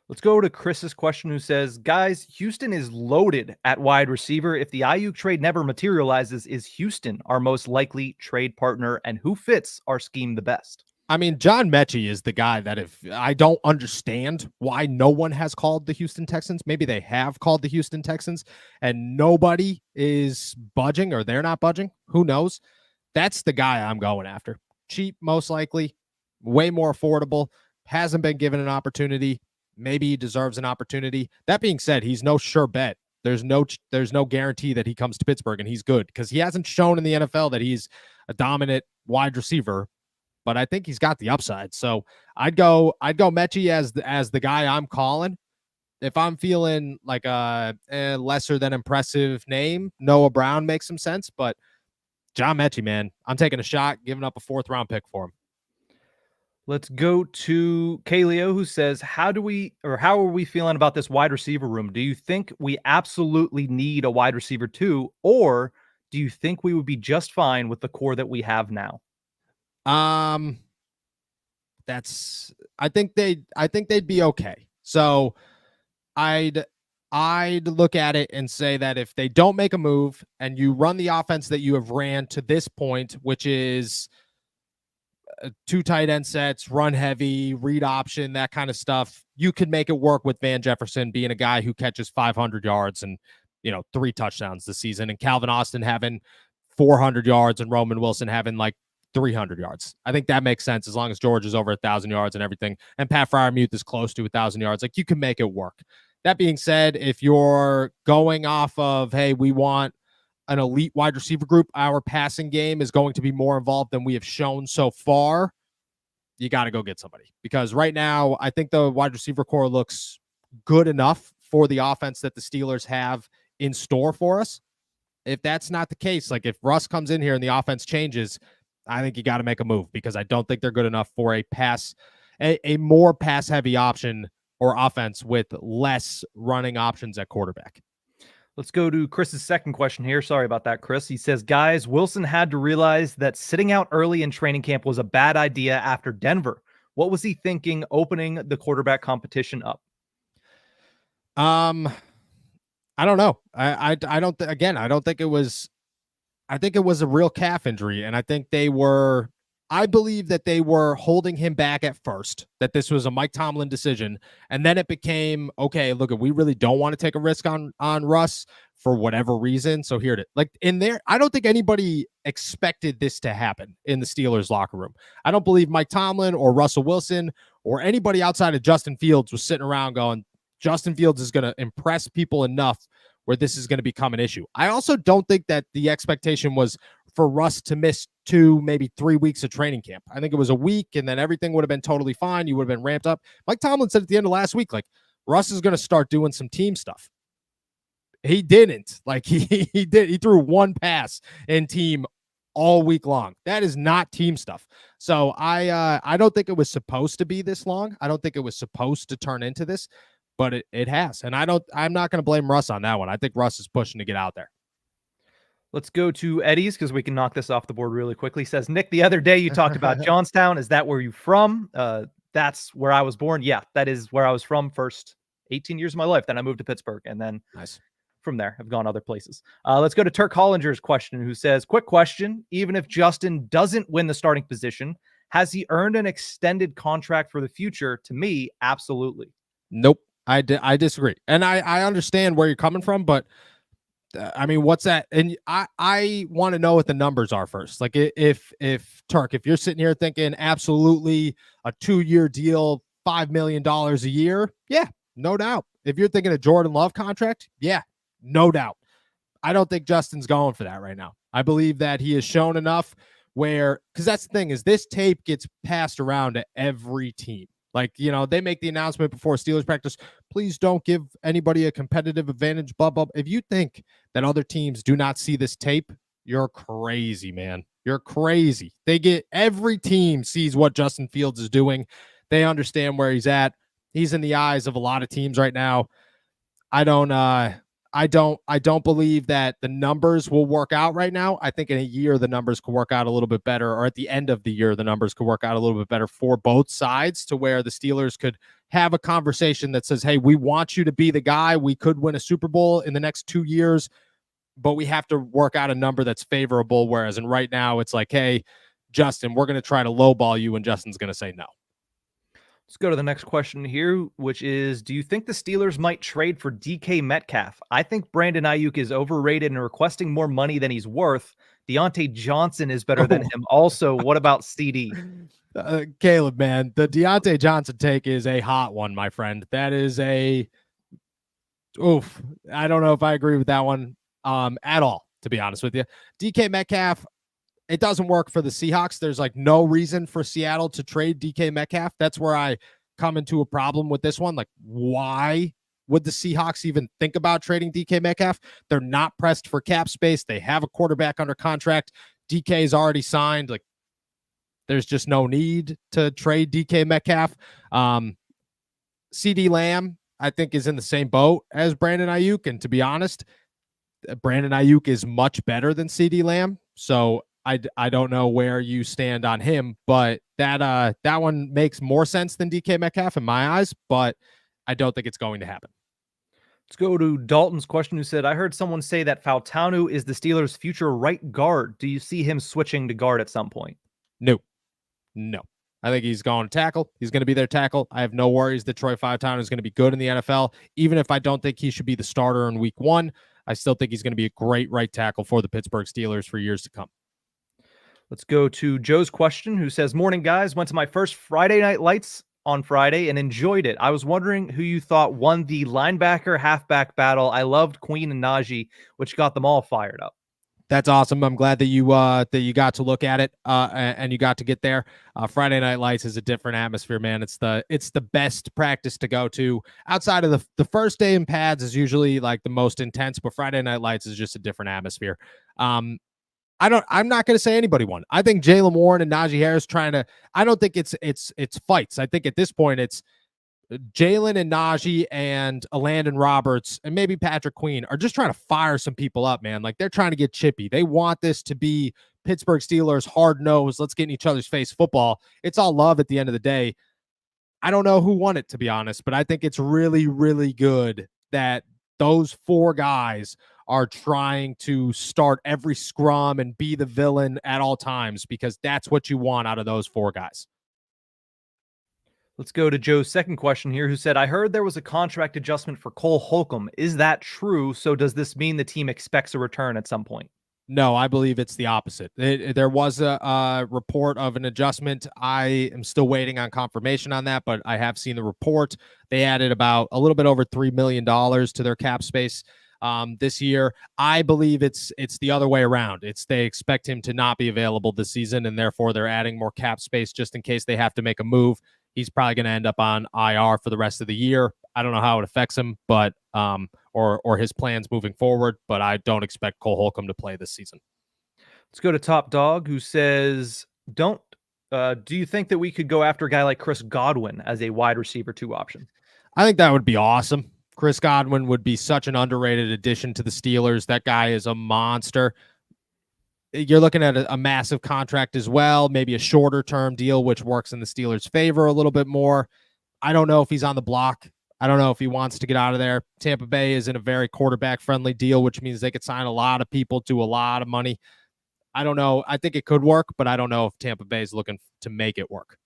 Let's go to Chris's question, who says, guys, Houston is loaded at wide receiver. If the Aiyuk trade never materializes, is Houston our most likely trade partner, and who fits our scheme the best? I mean, John Mechie is the guy that if I don't understand why no one has called the Houston Texans. Maybe they have called the Houston Texans and nobody is budging, or they're not budging. Who knows? That's the guy I'm going after. Cheap, most likely, way more affordable, hasn't been given an opportunity. Maybe he deserves an opportunity. That being said, he's no sure bet. There's no guarantee that he comes to Pittsburgh and he's good, because he hasn't shown in the NFL that he's a dominant wide receiver. But I think he's got the upside. So I'd go Mechie as the guy I'm calling. If I'm feeling like a lesser than impressive name, Noah Brown makes some sense. But John Mechie, man, I'm taking a shot, giving up a 4th round pick for him. Let's go to Kaleo, who says, how are we feeling about this wide receiver room? Do you think we absolutely need a wide receiver 2, or do you think we would be just fine with the core that we have now? I think they'd be okay. So I'd look at it and say that if they don't make a move and you run the offense that you have ran to this point, which is 2 tight end sets, run heavy, read option, that kind of stuff, you could make it work with Van Jefferson being a guy who catches 500 yards and 3 touchdowns this season, and Calvin Austin having 400 yards and Roman Wilson having like 300 yards. I think that makes sense as long as George is over 1,000 yards and everything, and Pat Freiermuth is close to 1,000 yards. Like, you can make it work. That being said, if you're going off of, hey, we want an elite wide receiver group, our passing game is going to be more involved than we have shown so far, you got to go get somebody. Because right now, I think the wide receiver core looks good enough for the offense that the Steelers have in store for us. If that's not the case, like if Russ comes in here and the offense changes, I think you got to make a move, because I don't think they're good enough for a more pass heavy option or offense with less running options at quarterback. Let's go to Chris's second question here. Sorry about that, Chris. He says, guys, Wilson had to realize that sitting out early in training camp was a bad idea after Denver. What was he thinking opening the quarterback competition up? I don't know. I don't think it was. I think it was a real calf injury, and I think I believe that they were holding him back at first, that this was a Mike Tomlin decision, and then it became, okay, look, we really don't want to take a risk on Russ for whatever reason, so here it is. Like, in there, I don't think anybody expected this to happen in the Steelers locker room. I don't believe Mike Tomlin or Russell Wilson or anybody outside of Justin Fields was sitting around going, Justin Fields is going to impress people enough where this is going to become an issue. I also don't think that the expectation was for Russ to miss 2, maybe 3 weeks of training camp. I think it was a week, and then everything would have been totally fine. You would have been ramped up. Mike Tomlin said at the end of last week, like, Russ is going to start doing some team stuff. He didn't. Like, he did. He threw 1 pass in team all week long. That is not team stuff. So I don't think it was supposed to be this long. I don't think it was supposed to turn into this, but it has. And I'm not going to blame Russ on that one. I think Russ is pushing to get out there. Let's go to Eddie's, because we can knock this off the board really quickly. He says, Nick, the other day you talked about Johnstown. Is that where you're from? That's where I was born. Yeah, that is where I was from first 18 years of my life. Then I moved to Pittsburgh, and then from there I've gone other places. Let's go to Turk Hollinger's question, who says, quick question. Even if Justin doesn't win the starting position, has he earned an extended contract for the future? To me, absolutely. Nope. I disagree. And I understand where you're coming from, but I mean, what's that? And I want to know what the numbers are first. Like, if Turk, if you're sitting here thinking absolutely a 2-year deal, $5 million a year, yeah, no doubt. If you're thinking a Jordan Love contract, yeah, no doubt. I don't think Justin's going for that right now. I believe that he has shown enough where, because that's the thing, is this tape gets passed around to every team. Like, they make the announcement before Steelers practice, please don't give anybody a competitive advantage, blah, blah. If you think that other teams do not see this tape, you're crazy, man. You're crazy. Every team sees what Justin Fields is doing. They understand where he's at. He's in the eyes of a lot of teams right now. I don't believe that the numbers will work out right now. I think in a year, the numbers could work out a little bit better, or at the end of the year, the numbers could work out a little bit better for both sides, to where the Steelers could have a conversation that says, hey, we want you to be the guy. We could win a Super Bowl in the next 2 years, but we have to work out a number that's favorable. Whereas right now it's like, hey, Justin, we're going to try to lowball you, and Justin's going to say no. Let's go to the next question here, which is, do you think the Steelers might trade for DK Metcalf? I think Brandon Ayuk is overrated and requesting more money than he's worth. Deontay Johnson is better than him. Also, what about CD? Caleb, man, the Deontay Johnson take is a hot one, my friend. That is I don't know if I agree with that one at all, to be honest with you. DK Metcalf, it doesn't work for the Seahawks. There's like no reason for Seattle to trade DK Metcalf. That's where I come into a problem with this one. Like, why would the Seahawks even think about trading DK Metcalf? They're not pressed for cap space. They have a quarterback under contract. DK is already signed. Like, there's just no need to trade DK Metcalf. CD Lamb, I think, is in the same boat as Brandon Ayuk. And to be honest, Brandon Ayuk is much better than CD Lamb. So I don't know where you stand on him, but that one makes more sense than DK Metcalf in my eyes, but I don't think it's going to happen. Let's go to Dalton's question, who said, I heard someone say that Fautanu is the Steelers' future right guard. Do you see him switching to guard at some point? No. I think he's going to tackle. He's going to be their tackle. I have no worries that Troy Fautanu is going to be good in the NFL. Even if I don't think he should be the starter in week 1, I still think he's going to be a great right tackle for the Pittsburgh Steelers for years to come. Let's go to Joe's question, who says, morning, guys. Went to my first Friday Night Lights on Friday and enjoyed it. I was wondering who you thought won the linebacker halfback battle. I loved Queen and Najee, which got them all fired up. That's awesome. I'm glad that you got to look at it and you got to get there. Friday Night Lights is a different atmosphere, man. It's the best practice to go to. Outside of the first day in pads is usually like the most intense, but Friday Night Lights is just a different atmosphere. I'm not going to say anybody won. I think Jaylen Warren and Najee Harris I don't think it's fights. I think at this point it's Jalen and Najee and Landon Roberts and maybe Patrick Queen are just trying to fire some people up, man. Like they're trying to get chippy. They want this to be Pittsburgh Steelers hard-nosed, let's get in each other's face football. It's all love at the end of the day. I don't know who won it, to be honest, but I think it's really, really good that those 4 guys are trying to start every scrum and be the villain at all times, because that's what you want out of those 4 guys. Let's go to Joe's second question here, who said, I heard there was a contract adjustment for Cole Holcomb. Is that true? So does this mean the team expects a return at some point? No, I believe it's the opposite. There was a report of an adjustment. I am still waiting on confirmation on that, but I have seen the report. They added about a little bit over $3 million to their cap space this year. I believe it's the other way around. They expect him to not be available this season, and therefore they're adding more cap space just in case they have to make a move. He's probably going to end up on IR for the rest of the year. I don't know how it affects him, but or his plans moving forward, but I don't expect Cole Holcomb to play this season. Let's go to Top Dog, who says, do you think that we could go after a guy like Chris Godwin as a wide receiver 2 option? I think that would be awesome. Chris Godwin would be such an underrated addition to the Steelers. That guy is a monster. You're looking at a massive contract as well, maybe a shorter term deal, which works in the Steelers' favor a little bit more. I don't know if he's on the block. I don't know if he wants to get out of there. Tampa Bay is in a very quarterback-friendly deal, which means they could sign a lot of people to a lot of money. I don't know. I think it could work, but I don't know if Tampa Bay is looking to make it work.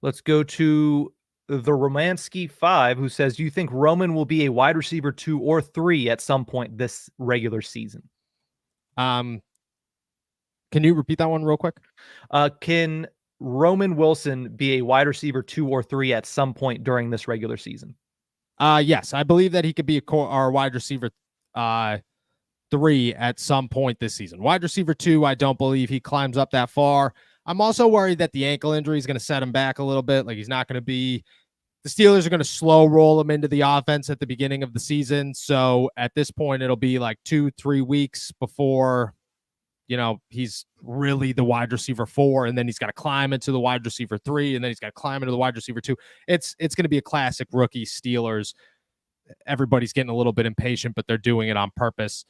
Let's go to the Romansky 5, who says, do you think Roman will be a wide receiver 2 or 3 at some point this regular season? Can you repeat that one real quick? Can Roman Wilson be a wide receiver 2 or 3 at some point during this regular season? Yes, I believe that he could be our wide receiver 3 at some point this season. Wide receiver 2, I don't believe he climbs up that far. I'm also worried that the ankle injury is going to set him back a little bit. Like he's not going to be. The Steelers are going to slow roll him into the offense at the beginning of the season. So at this point, it'll be like 2-3 weeks before, he's really the wide receiver 4, and then he's got to climb into the wide receiver 3, and then he's got to climb into the wide receiver 2. It's going to be a classic rookie Steelers. Everybody's getting a little bit impatient, but they're doing it on purpose.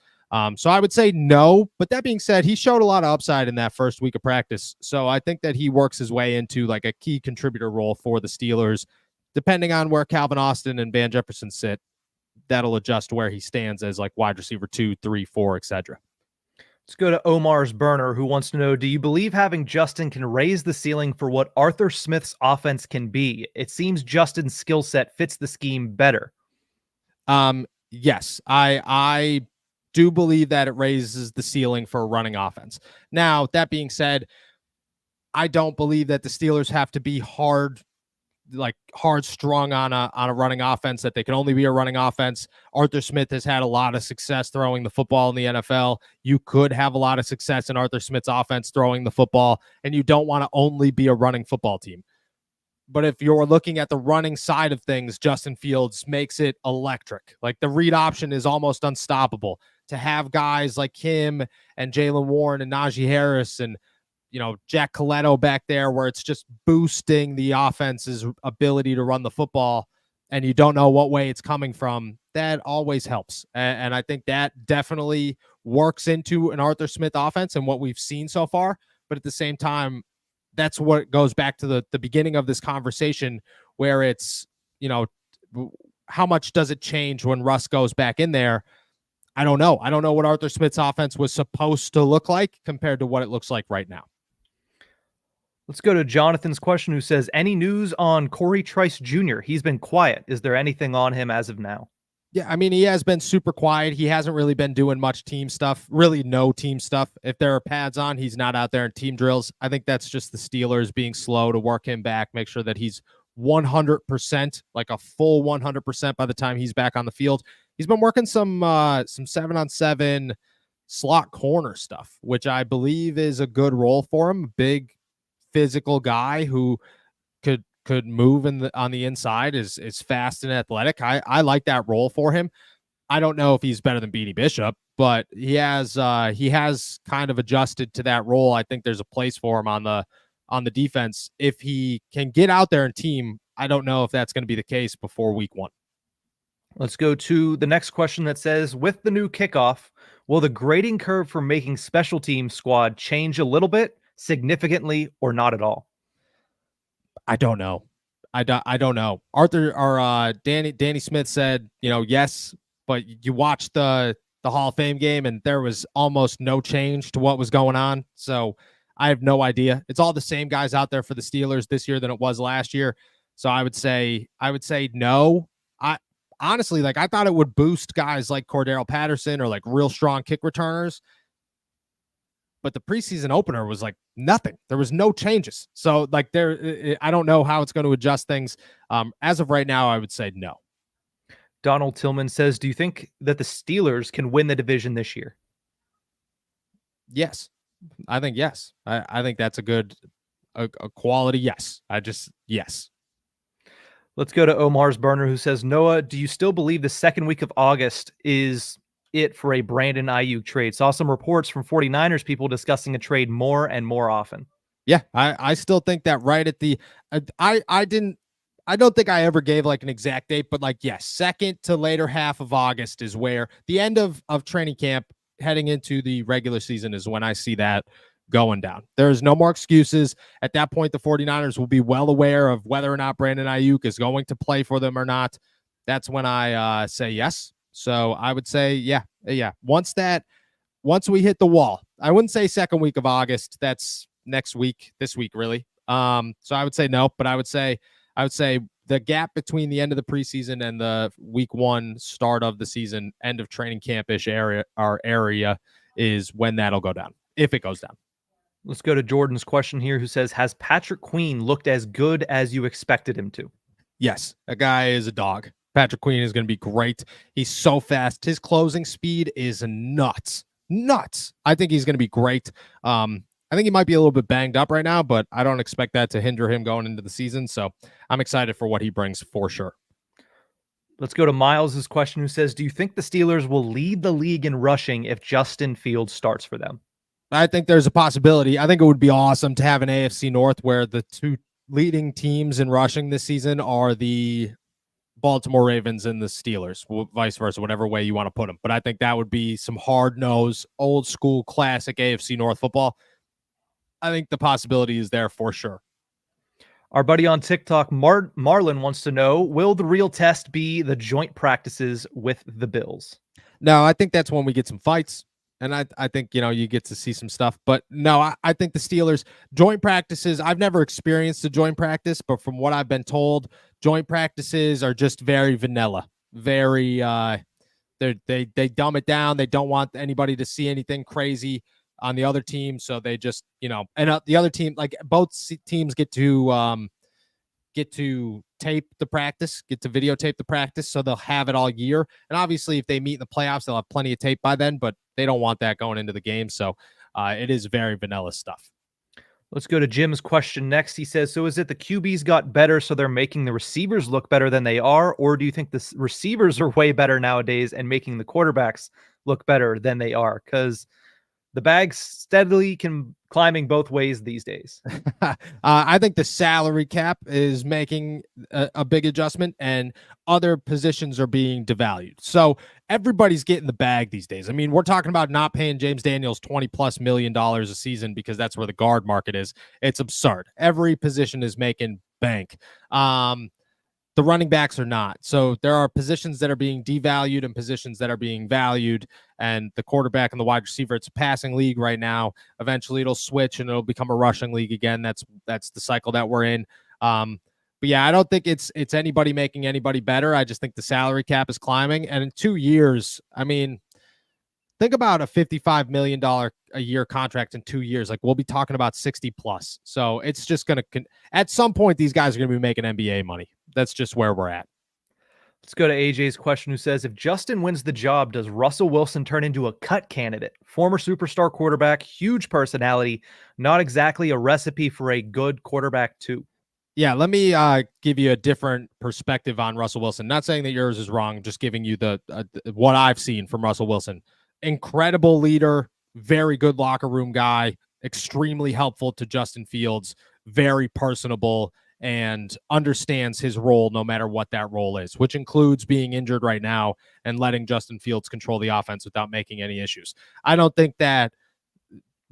So I would say no, but that being said, he showed a lot of upside in that first week of practice. So I think that he works his way into like a key contributor role for the Steelers. Depending on where Calvin Austin and Van Jefferson sit, that'll adjust where he stands as like wide receiver 2, 3, 4, etc. Let's go to Omar's Burner, who wants to know, do you believe having Justin can raise the ceiling for what Arthur Smith's offense can be? It seems Justin's skill set fits the scheme better. Yes, I do believe that it raises the ceiling for a running offense. Now, that being said, I don't believe that the Steelers have to be hard strung on a running offense, that they can only be a running offense. Arthur Smith has had a lot of success throwing the football in the NFL. You could have a lot of success in Arthur Smith's offense throwing the football, and you don't want to only be a running football team. But if you're looking at the running side of things, Justin Fields makes it electric. Like the read option is almost unstoppable. To have guys like him and Jaylen Warren and Najee Harris and Jack Coletto back there, where it's just boosting the offense's ability to run the football, and you don't know what way it's coming from, that always helps. And I think that definitely works into an Arthur Smith offense and what we've seen so far. But at the same time, that's what goes back to the beginning of this conversation, where it's, how much does it change when Russ goes back in there? I don't know. I don't know what Arthur Smith's offense was supposed to look like compared to what it looks like right now. Let's go to Jonathan's question, who says, any news on Corey Trice Jr.? He's been quiet. Is there anything on him as of now? Yeah, I mean, he has been super quiet. He hasn't really been doing much team stuff, really no team stuff. If there are pads on, he's not out there in team drills. I think that's just the Steelers being slow to work him back, make sure that he's 100%, like a full 100% by the time he's back on the field. He's been working some 7-on-7 slot corner stuff, which I believe is a good role for him. Big physical guy who could move on the inside, is fast and athletic. I like that role for him. I don't know if he's better than Beanie Bishop, but he has kind of adjusted to that role. I think there's a place for him on the defense. If he can get out there and team, I don't know if that's going to be the case before week 1. Let's go to the next question that says, with the new kickoff, will the grading curve for making special team squad change a little bit, significantly, or not at all? I don't know. I don't know. Arthur or Danny Smith said, yes, but you watched the Hall of Fame game and there was almost no change to what was going on. So I have no idea. It's all the same guys out there for the Steelers this year than it was last year. So I would say no. I honestly, I thought it would boost guys like Cordero Patterson or like real strong kick returners. But the preseason opener was like nothing. There was no changes. So I don't know how it's going to adjust things. As of right now, I would say no. Donald Tillman says, do you think that the Steelers can win the division this year? Yes. I think yes. I think that's a quality yes. Yes. Let's go to Omar's Burner, who says, Noah, do you still believe the second week of August is it for a Brandon Aiyuk trade? Saw some reports from 49ers people discussing a trade more and more often. Yeah, I still think that right at the I don't think I ever gave an exact date, but yes, second to later half of August is where the end of training camp heading into the regular season is when I see that going down. There's no more excuses. At that point, the 49ers will be well aware of whether or not Brandon Aiyuk is going to play for them or not. That's when I say yes. So I would say, yeah. Once we hit the wall, I wouldn't say second week of August. That's next week, this week, really. So I would say no, but I would say the gap between the end of the preseason and the week 1 start of the season, end of training camp-ish area is when that'll go down, if it goes down. Let's go to Jordan's question here, who says, has Patrick Queen looked as good as you expected him to? Yes, that guy is a dog. Patrick Queen is going to be great. He's so fast. His closing speed is nuts. I think he's going to be great. I think he might be a little bit banged up right now, but I don't expect that to hinder him going into the season. So I'm excited for what he brings for sure. Let's go to Miles's question, who says, do you think the Steelers will lead the league in rushing if Justin Fields starts for them? I think there's a possibility. I think it would be awesome to have an AFC North where the 2 leading teams in rushing this season are the Baltimore Ravens and the Steelers, vice versa, whatever way you want to put them. But I think that would be some hard-nosed, old-school, classic AFC North football. I think the possibility is there for sure. Our buddy on TikTok, Marlon, wants to know, will the real test be the joint practices with the Bills? No, I think that's when we get some fights. And I think, you get to see some stuff. But no, I think the Steelers joint practices, I've never experienced a joint practice, but from what I've been told, joint practices are just very vanilla. Very, they dumb it down. They don't want anybody to see anything crazy on the other team. So they just, and the other team, both teams get to tape the practice, get to videotape the practice, so they'll have it all year. And obviously, if they meet in the playoffs, they'll have plenty of tape by then, but they don't want that going into the game. So it is very vanilla stuff. Let's go to Jim's question next. He says, so is it the QBs got better, so they're making the receivers look better than they are? Or do you think the receivers are way better nowadays and making the quarterbacks look better than they are? Because the bag's steadily climbing both ways these days. I think the salary cap is making a big adjustment and other positions are being devalued. So everybody's getting the bag these days. I mean, we're talking about not paying James Daniels $20+ million a season because that's where the guard market is. It's absurd. Every position is making bank. The running backs are not. So there are positions that are being devalued and positions that are being valued. And the quarterback and the wide receiver, it's a passing league right now. Eventually it'll switch and it'll become a rushing league again. That's the cycle that we're in. But yeah, I don't think it's anybody making anybody better. I just think the salary cap is climbing. And in 2 years, I mean, think about a $55 million a year contract in 2 years. Like, we'll be talking about 60 plus. So it's just going to, at some point, these guys are going to be making NBA money. That's just where we're at. Let's go to AJ's question, who says, if Justin wins the job, does Russell Wilson turn into a cut candidate? Former superstar quarterback, huge personality, not exactly a recipe for a good quarterback too. Yeah, let me give you a different perspective on Russell Wilson. Not saying that yours is wrong, just giving you the what I've seen from Russell Wilson. Incredible leader, very good locker room guy, extremely helpful to Justin Fields, very personable, and understands his role no matter what that role is, which includes being injured right now and letting Justin Fields control the offense without making any issues. I don't think that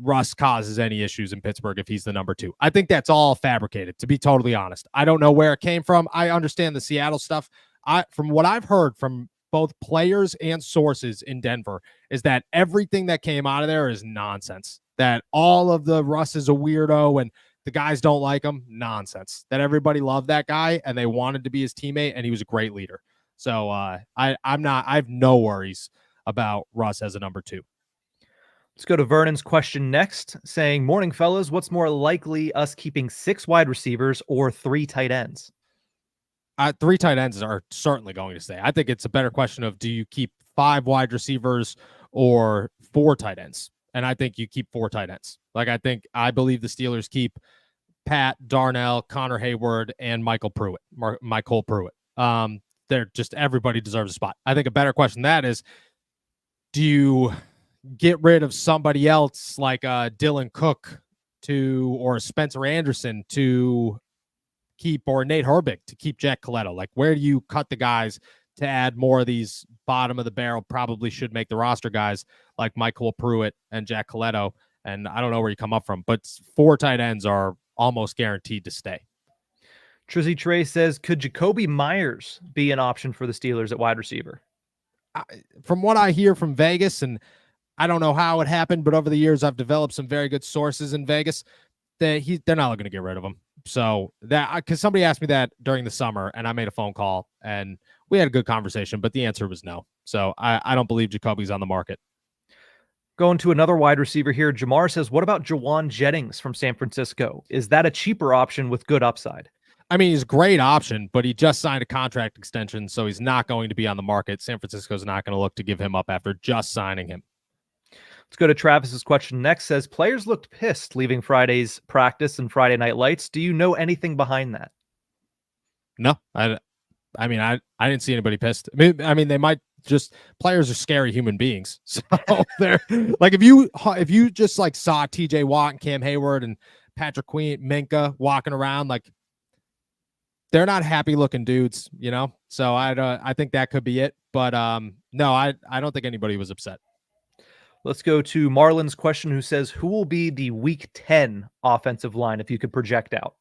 Russ causes any issues in Pittsburgh if he's the number 2. I think that's all fabricated, to be totally honest. I don't know where it came from. I understand the Seattle stuff. From what I've heard from both players and sources in Denver, is that everything that came out of there is nonsense. That all of the Russ is a weirdo and the guys don't like him. Nonsense. That everybody loved that guy and they wanted to be his teammate, and he was a great leader. So I have no worries about Russ as a number 2. Let's go to Vernon's question next, saying, morning, fellas. What's more likely, us keeping 6 wide receivers or 3 tight ends? 3 tight ends are certainly going to stay. I think it's a better question of, do you keep 5 wide receivers or 4 tight ends? And I think you keep 4 tight ends. I believe the Steelers keep Pat, Darnell, Connor Hayward, and Michael Pruitt. They're just, everybody deserves a spot. I think a better question than that is, do you get rid of somebody else like Dylan Cook or Spencer Anderson to keep, or Nate Herbig to keep Jack Coletto? Like, where do you cut the guys to add more of these bottom of the barrel, probably should make the roster guys like Michael Pruitt and Jack Coletto? And I don't know where you come up from, but 4 tight ends are almost guaranteed to stay. Trizzy Trey says, could Jacoby Myers be an option for the Steelers at wide receiver? From what I hear from Vegas, and I don't know how it happened, but over the years I've developed some very good sources in Vegas, that they're not looking to get rid of him. So that, because somebody asked me that during the summer, and I made a phone call and we had a good conversation, but the answer was no. So I don't believe Jacoby's on the market. Going to another wide receiver here, Jamar says, what about Jawan Jennings from San Francisco? Is that a cheaper option with good upside? I mean, he's a great option, but he just signed a contract extension, so he's not going to be on the market. San Francisco's not going to look to give him up after just signing him. Let's go to Travis's question next. Says, players looked pissed leaving Friday's practice and Friday Night Lights. Do you know anything behind that? No, I mean, I didn't see anybody pissed. I mean, they might just, players are scary human beings. So they're like, if you just like saw TJ Watt and Cam Hayward and Patrick Queen, Minka walking around, like, they're not happy looking dudes, you know? So I think that could be it. But no, I don't think anybody was upset. Let's go to Marlon's question, who says, who will be the week 10 offensive line if you could project out?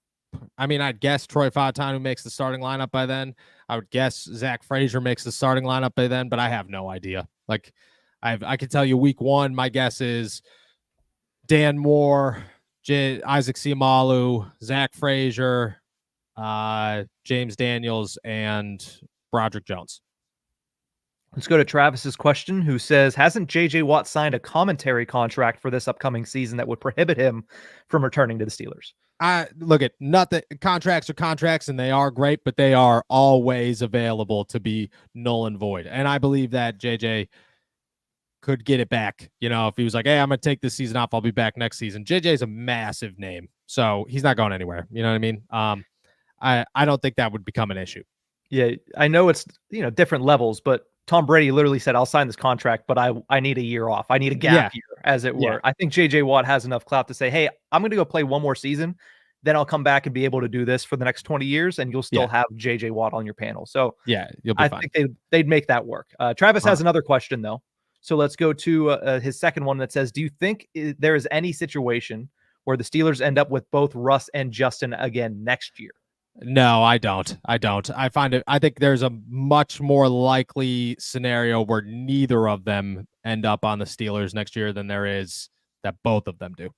I mean, I'd guess Troy Fautanu makes the starting lineup by then. I would guess Zach Frazier makes the starting lineup by then, but I have no idea. Like, I can tell you week 1, my guess is Dan Moore, Isaac Seumalo, Zach Frazier, James Daniels, and Broderick Jones. Let's go to Travis's question, who says, hasn't J.J. Watt signed a commentary contract for this upcoming season that would prohibit him from returning to the Steelers? Look at nothing. Contracts are contracts, and they are great, but they are always available to be null and void. And I believe that JJ could get it back. You know, if he was like, hey, I'm going to take this season off, I'll be back next season. JJ is a massive name, so he's not going anywhere. You know what I mean? I don't think that would become an issue. Yeah, I know it's, different levels, but Tom Brady literally said, I'll sign this contract, but I need a year off. I need a gap year, as it were. Yeah. I think J.J. Watt has enough clout to say, hey, I'm going to go play one more season. Then I'll come back and be able to do this for the next 20 years, and you'll still have J.J. Watt on your panel. So yeah, you'll be fine. Think they'd make that work. Travis has another question, though. So let's go to his second one that says, do you think there is any situation where the Steelers end up with both Russ and Justin again next year? No, I don't. I think there's a much more likely scenario where neither of them end up on the Steelers next year than there is that both of them do.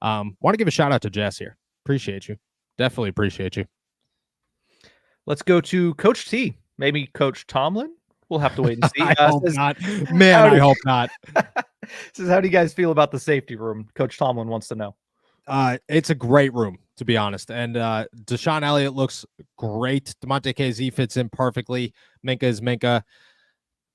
Want to give a shout out to Jess here. Appreciate you. Definitely appreciate you. Let's go to Coach T. Maybe Coach Tomlin. We'll have to wait and see. I hope not. Man, I hope not. Says, how do you guys feel about the safety room? Coach Tomlin wants to know. It's a great room, to be honest. And Deshaun Elliott looks great. Demonte KZ fits in perfectly. Minkah is Minkah.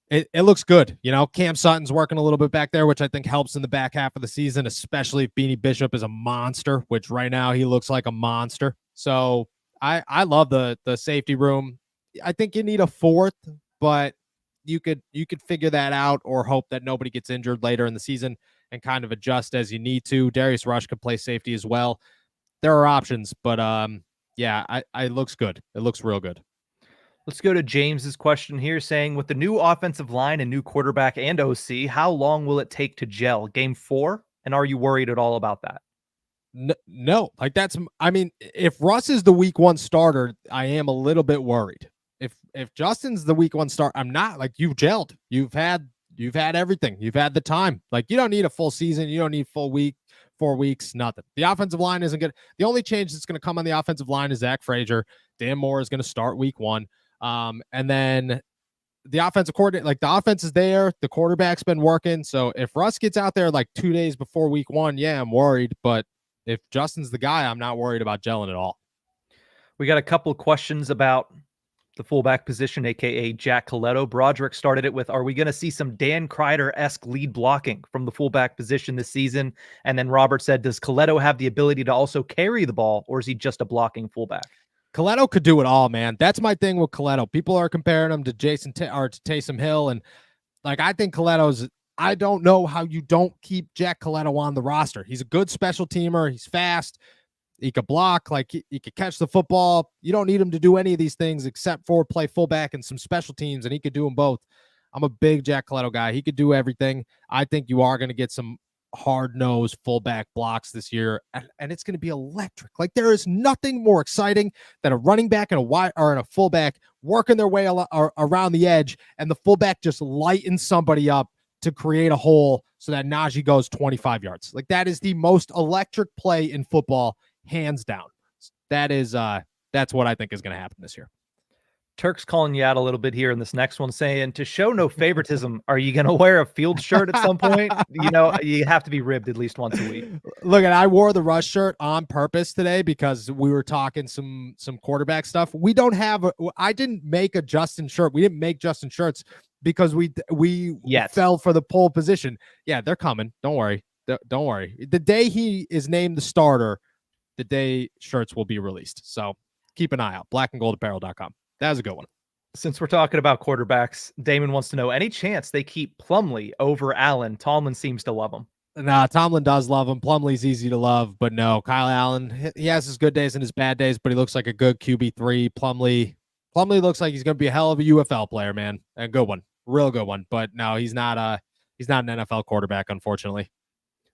It looks good. You know, Cam Sutton's working a little bit back there, which I think helps in the back half of the season, especially if Beanie Bishop is a monster, which right now he looks like a monster. So I love the safety room. I think you need a fourth, but you could figure that out or hope that nobody gets injured later in the season and kind of adjust as you need to. Darius Rush could play safety as well. There are options, but yeah, it looks good. It looks real good. Let's go to James's question here saying, with the new offensive line and new quarterback and OC, how long will it take to gel? Game 4? And are you worried at all about that? No, like I mean, if Russ is the week 1 starter, I am a little bit worried. If Justin's the week 1 start, I'm not. Like, you've gelled. You've had everything. You've had the time. Like, you don't need a full season. You don't need full week, 4 weeks, nothing. The offensive line isn't good. The only change that's going to come on the offensive line is Zach Frazier. Dan Moore is going to start week 1. And then the offensive coordinator, like, the offense is there. The quarterback's been working. So if Russ gets out there like 2 days before week 1, yeah, I'm worried. But if Justin's the guy, I'm not worried about gelling at all. We got a couple of questions about the fullback position, aka Jack Coletto. Broderick started it with, are we going to see some Dan Kreider-esque lead blocking from the fullback position this season? And then Robert said, does Coletto have the ability to also carry the ball, or is he just a blocking fullback? Coletto could do it all, man. That's my thing with Coletto. People are comparing him to Taysom Hill, and like, I think Coletto's. I don't know how you don't keep Jack Coletto on the roster. He's a good special teamer. He's fast. He could block, like he could catch the football. You don't need him to do any of these things except for play fullback and some special teams, and he could do them both. I'm a big Jack Coletto guy. He could do everything. I think you are going to get some hard-nosed fullback blocks this year, and it's going to be electric. Like, there is nothing more exciting than a running back and a fullback working their way around the edge, and the fullback just lightens somebody up to create a hole so that Najee goes 25 yards. Like, that is the most electric play in football, hands down. That's what I think is going to happen this year. Turk's calling you out a little bit here in this next one, saying, to show no favoritism, are you going to wear a field shirt at some point? You know, you have to be ribbed at least once a week. Look, I wore the Rush shirt on purpose today because we were talking some quarterback stuff. We don't have I didn't make a Justin shirt. We didn't make Justin shirts because we fell for the pole position. Yeah, they're coming. Don't worry. Don't worry. The day he is named the starter, the day shirts will be released. So keep an eye out. blackandgoldapparel.com. That was a good one. Since we're talking about quarterbacks, Damon wants to know, any chance they keep Plumlee over Allen? Tomlin seems to love him. Nah, Tomlin does love him. Plumlee's easy to love, but no, Kyle Allen, he has his good days and his bad days, but he looks like a good QB3. Plumlee looks like he's going to be a hell of a UFL player, man. A good one. Real good one. But no, he's not an NFL quarterback, unfortunately.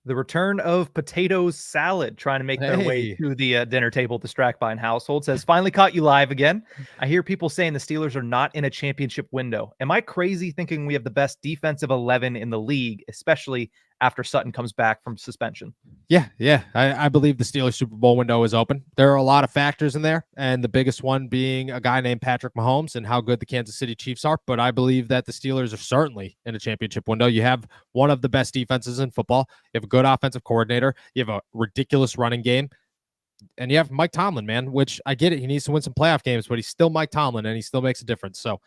The return of potatoes salad trying to make their way to the dinner table at the Strackbine household says, finally caught you live again. I hear people saying the Steelers are not in a championship window. Am I crazy thinking we have the best defensive 11 in the league, especially after Sutton comes back from suspension? Yeah. I believe the Steelers Super Bowl window is open. There are a lot of factors in there, and the biggest one being a guy named Patrick Mahomes and how good the Kansas City Chiefs are. But I believe that the Steelers are certainly in a championship window. You have one of the best defenses in football. You have a good offensive coordinator. You have a ridiculous running game. And you have Mike Tomlin, man, which I get it. He needs to win some playoff games, but he's still Mike Tomlin, and he still makes a difference. So,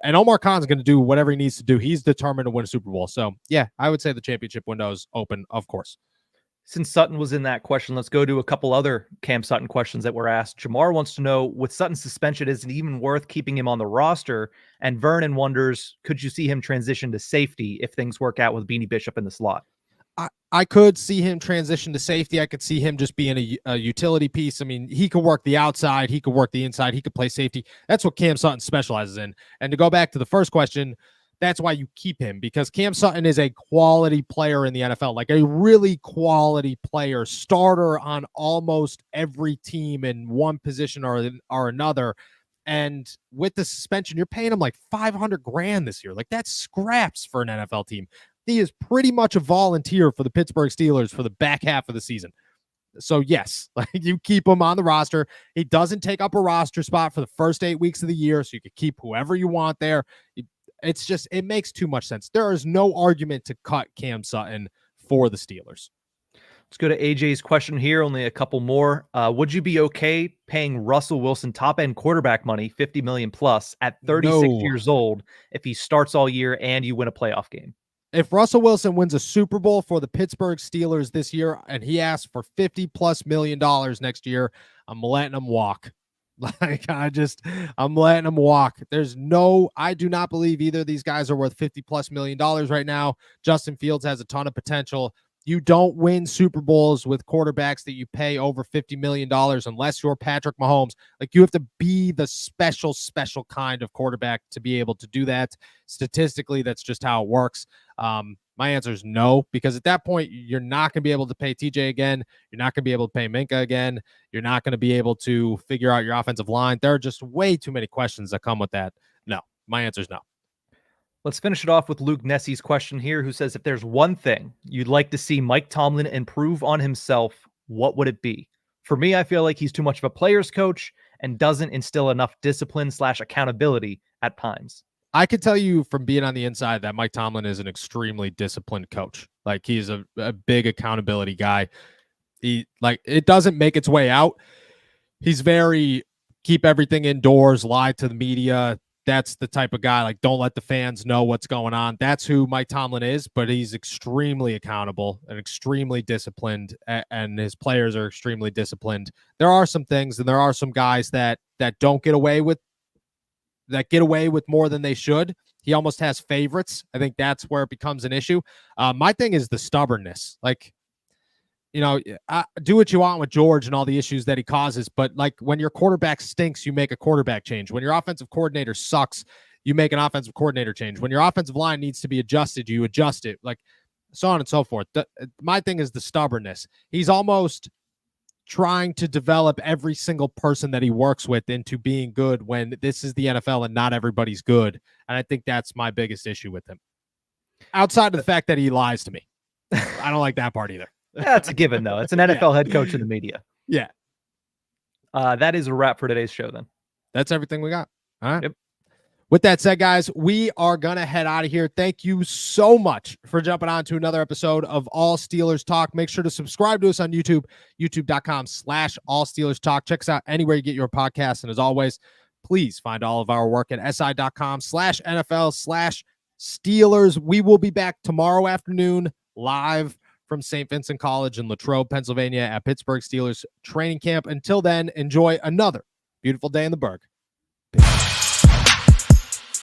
and Omar Khan's going to do whatever he needs to do. He's determined to win a Super Bowl. So, yeah, I would say the championship window is open, of course. Since Sutton was in that question, let's go to a couple other Cam Sutton questions that were asked. Jamar wants to know, with Sutton's suspension, is it even worth keeping him on the roster? And Vernon wonders, could you see him transition to safety if things work out with Beanie Bishop in the slot? I could see him transition to safety. I could see him just being a utility piece. I mean, he could work the outside. He could work the inside. He could play safety. That's what Cam Sutton specializes in. And to go back to the first question, that's why you keep him, because Cam Sutton is a quality player in the NFL, like a really quality player, starter on almost every team in one position or another. And with the suspension, you're paying him like $500,000 this year. Like, that's scraps for an NFL team. He is pretty much a volunteer for the Pittsburgh Steelers for the back half of the season. So yes, like, you keep him on the roster. He doesn't take up a roster spot for the first 8 weeks of the year, so you could keep whoever you want there. It's just, it makes too much sense. There is no argument to cut Cam Sutton for the Steelers. Let's go to AJ's question here. Only a couple more. Would you be okay paying Russell Wilson top-end quarterback money, $50 million plus, at 36 years old if he starts all year and you win a playoff game? If Russell Wilson wins a Super Bowl for the Pittsburgh Steelers this year and he asks for $50+ million next year, I'm letting him walk. Like, I'm letting him walk. I do not believe either of these guys are worth $50+ million right now. Justin Fields has a ton of potential. You don't win Super Bowls with quarterbacks that you pay over $50 million unless you're Patrick Mahomes. Like, you have to be the special kind of quarterback to be able to do that. Statistically, that's just how it works. My answer is no, because at that point, you're not going to be able to pay TJ again. You're not going to be able to pay Minkah again. You're not going to be able to figure out your offensive line. There are just way too many questions that come with that. No, my answer is no. Let's finish it off with Luke Nessie's question here, who says, if there's one thing you'd like to see Mike Tomlin improve on himself, what would it be? For me, I feel like he's too much of a player's coach and doesn't instill enough discipline/accountability at times. I can tell you from being on the inside that Mike Tomlin is an extremely disciplined coach. Like, he's a big accountability guy. It doesn't make its way out. He's very keep everything indoors, lie to the media. That's the type of guy, like, don't let the fans know what's going on. That's who Mike Tomlin is, but he's extremely accountable and extremely disciplined, and his players are extremely disciplined. There are some things, and there are some guys that don't get away with more than they should. He almost has favorites. I think that's where it becomes an issue. My thing is the stubbornness. Like, do what you want with George and all the issues that he causes, but like, when your quarterback stinks, you make a quarterback change. When your offensive coordinator sucks, you make an offensive coordinator change. When your offensive line needs to be adjusted, you adjust it, like, so on and so forth. My thing is the stubbornness. He's almost trying to develop every single person that he works with into being good when this is the NFL and not everybody's good. And I think that's my biggest issue with him. Outside of the fact that he lies to me. I don't like that part either. That's a given, though. It's an NFL head coach in the media. Yeah. That is a wrap for today's show, then. That's everything we got. All right. Yep. With that said, guys, we are going to head out of here. Thank you so much for jumping on to another episode of All Steelers Talk. Make sure to subscribe to us on YouTube, youtube.com/All Steelers Talk. Check us out anywhere you get your podcasts. And as always, please find all of our work at si.com/NFL/Steelers. We will be back tomorrow afternoon live from St. Vincent College in Latrobe, Pennsylvania at Pittsburgh Steelers training camp. Until then, enjoy another beautiful day in the Burgh. Peace.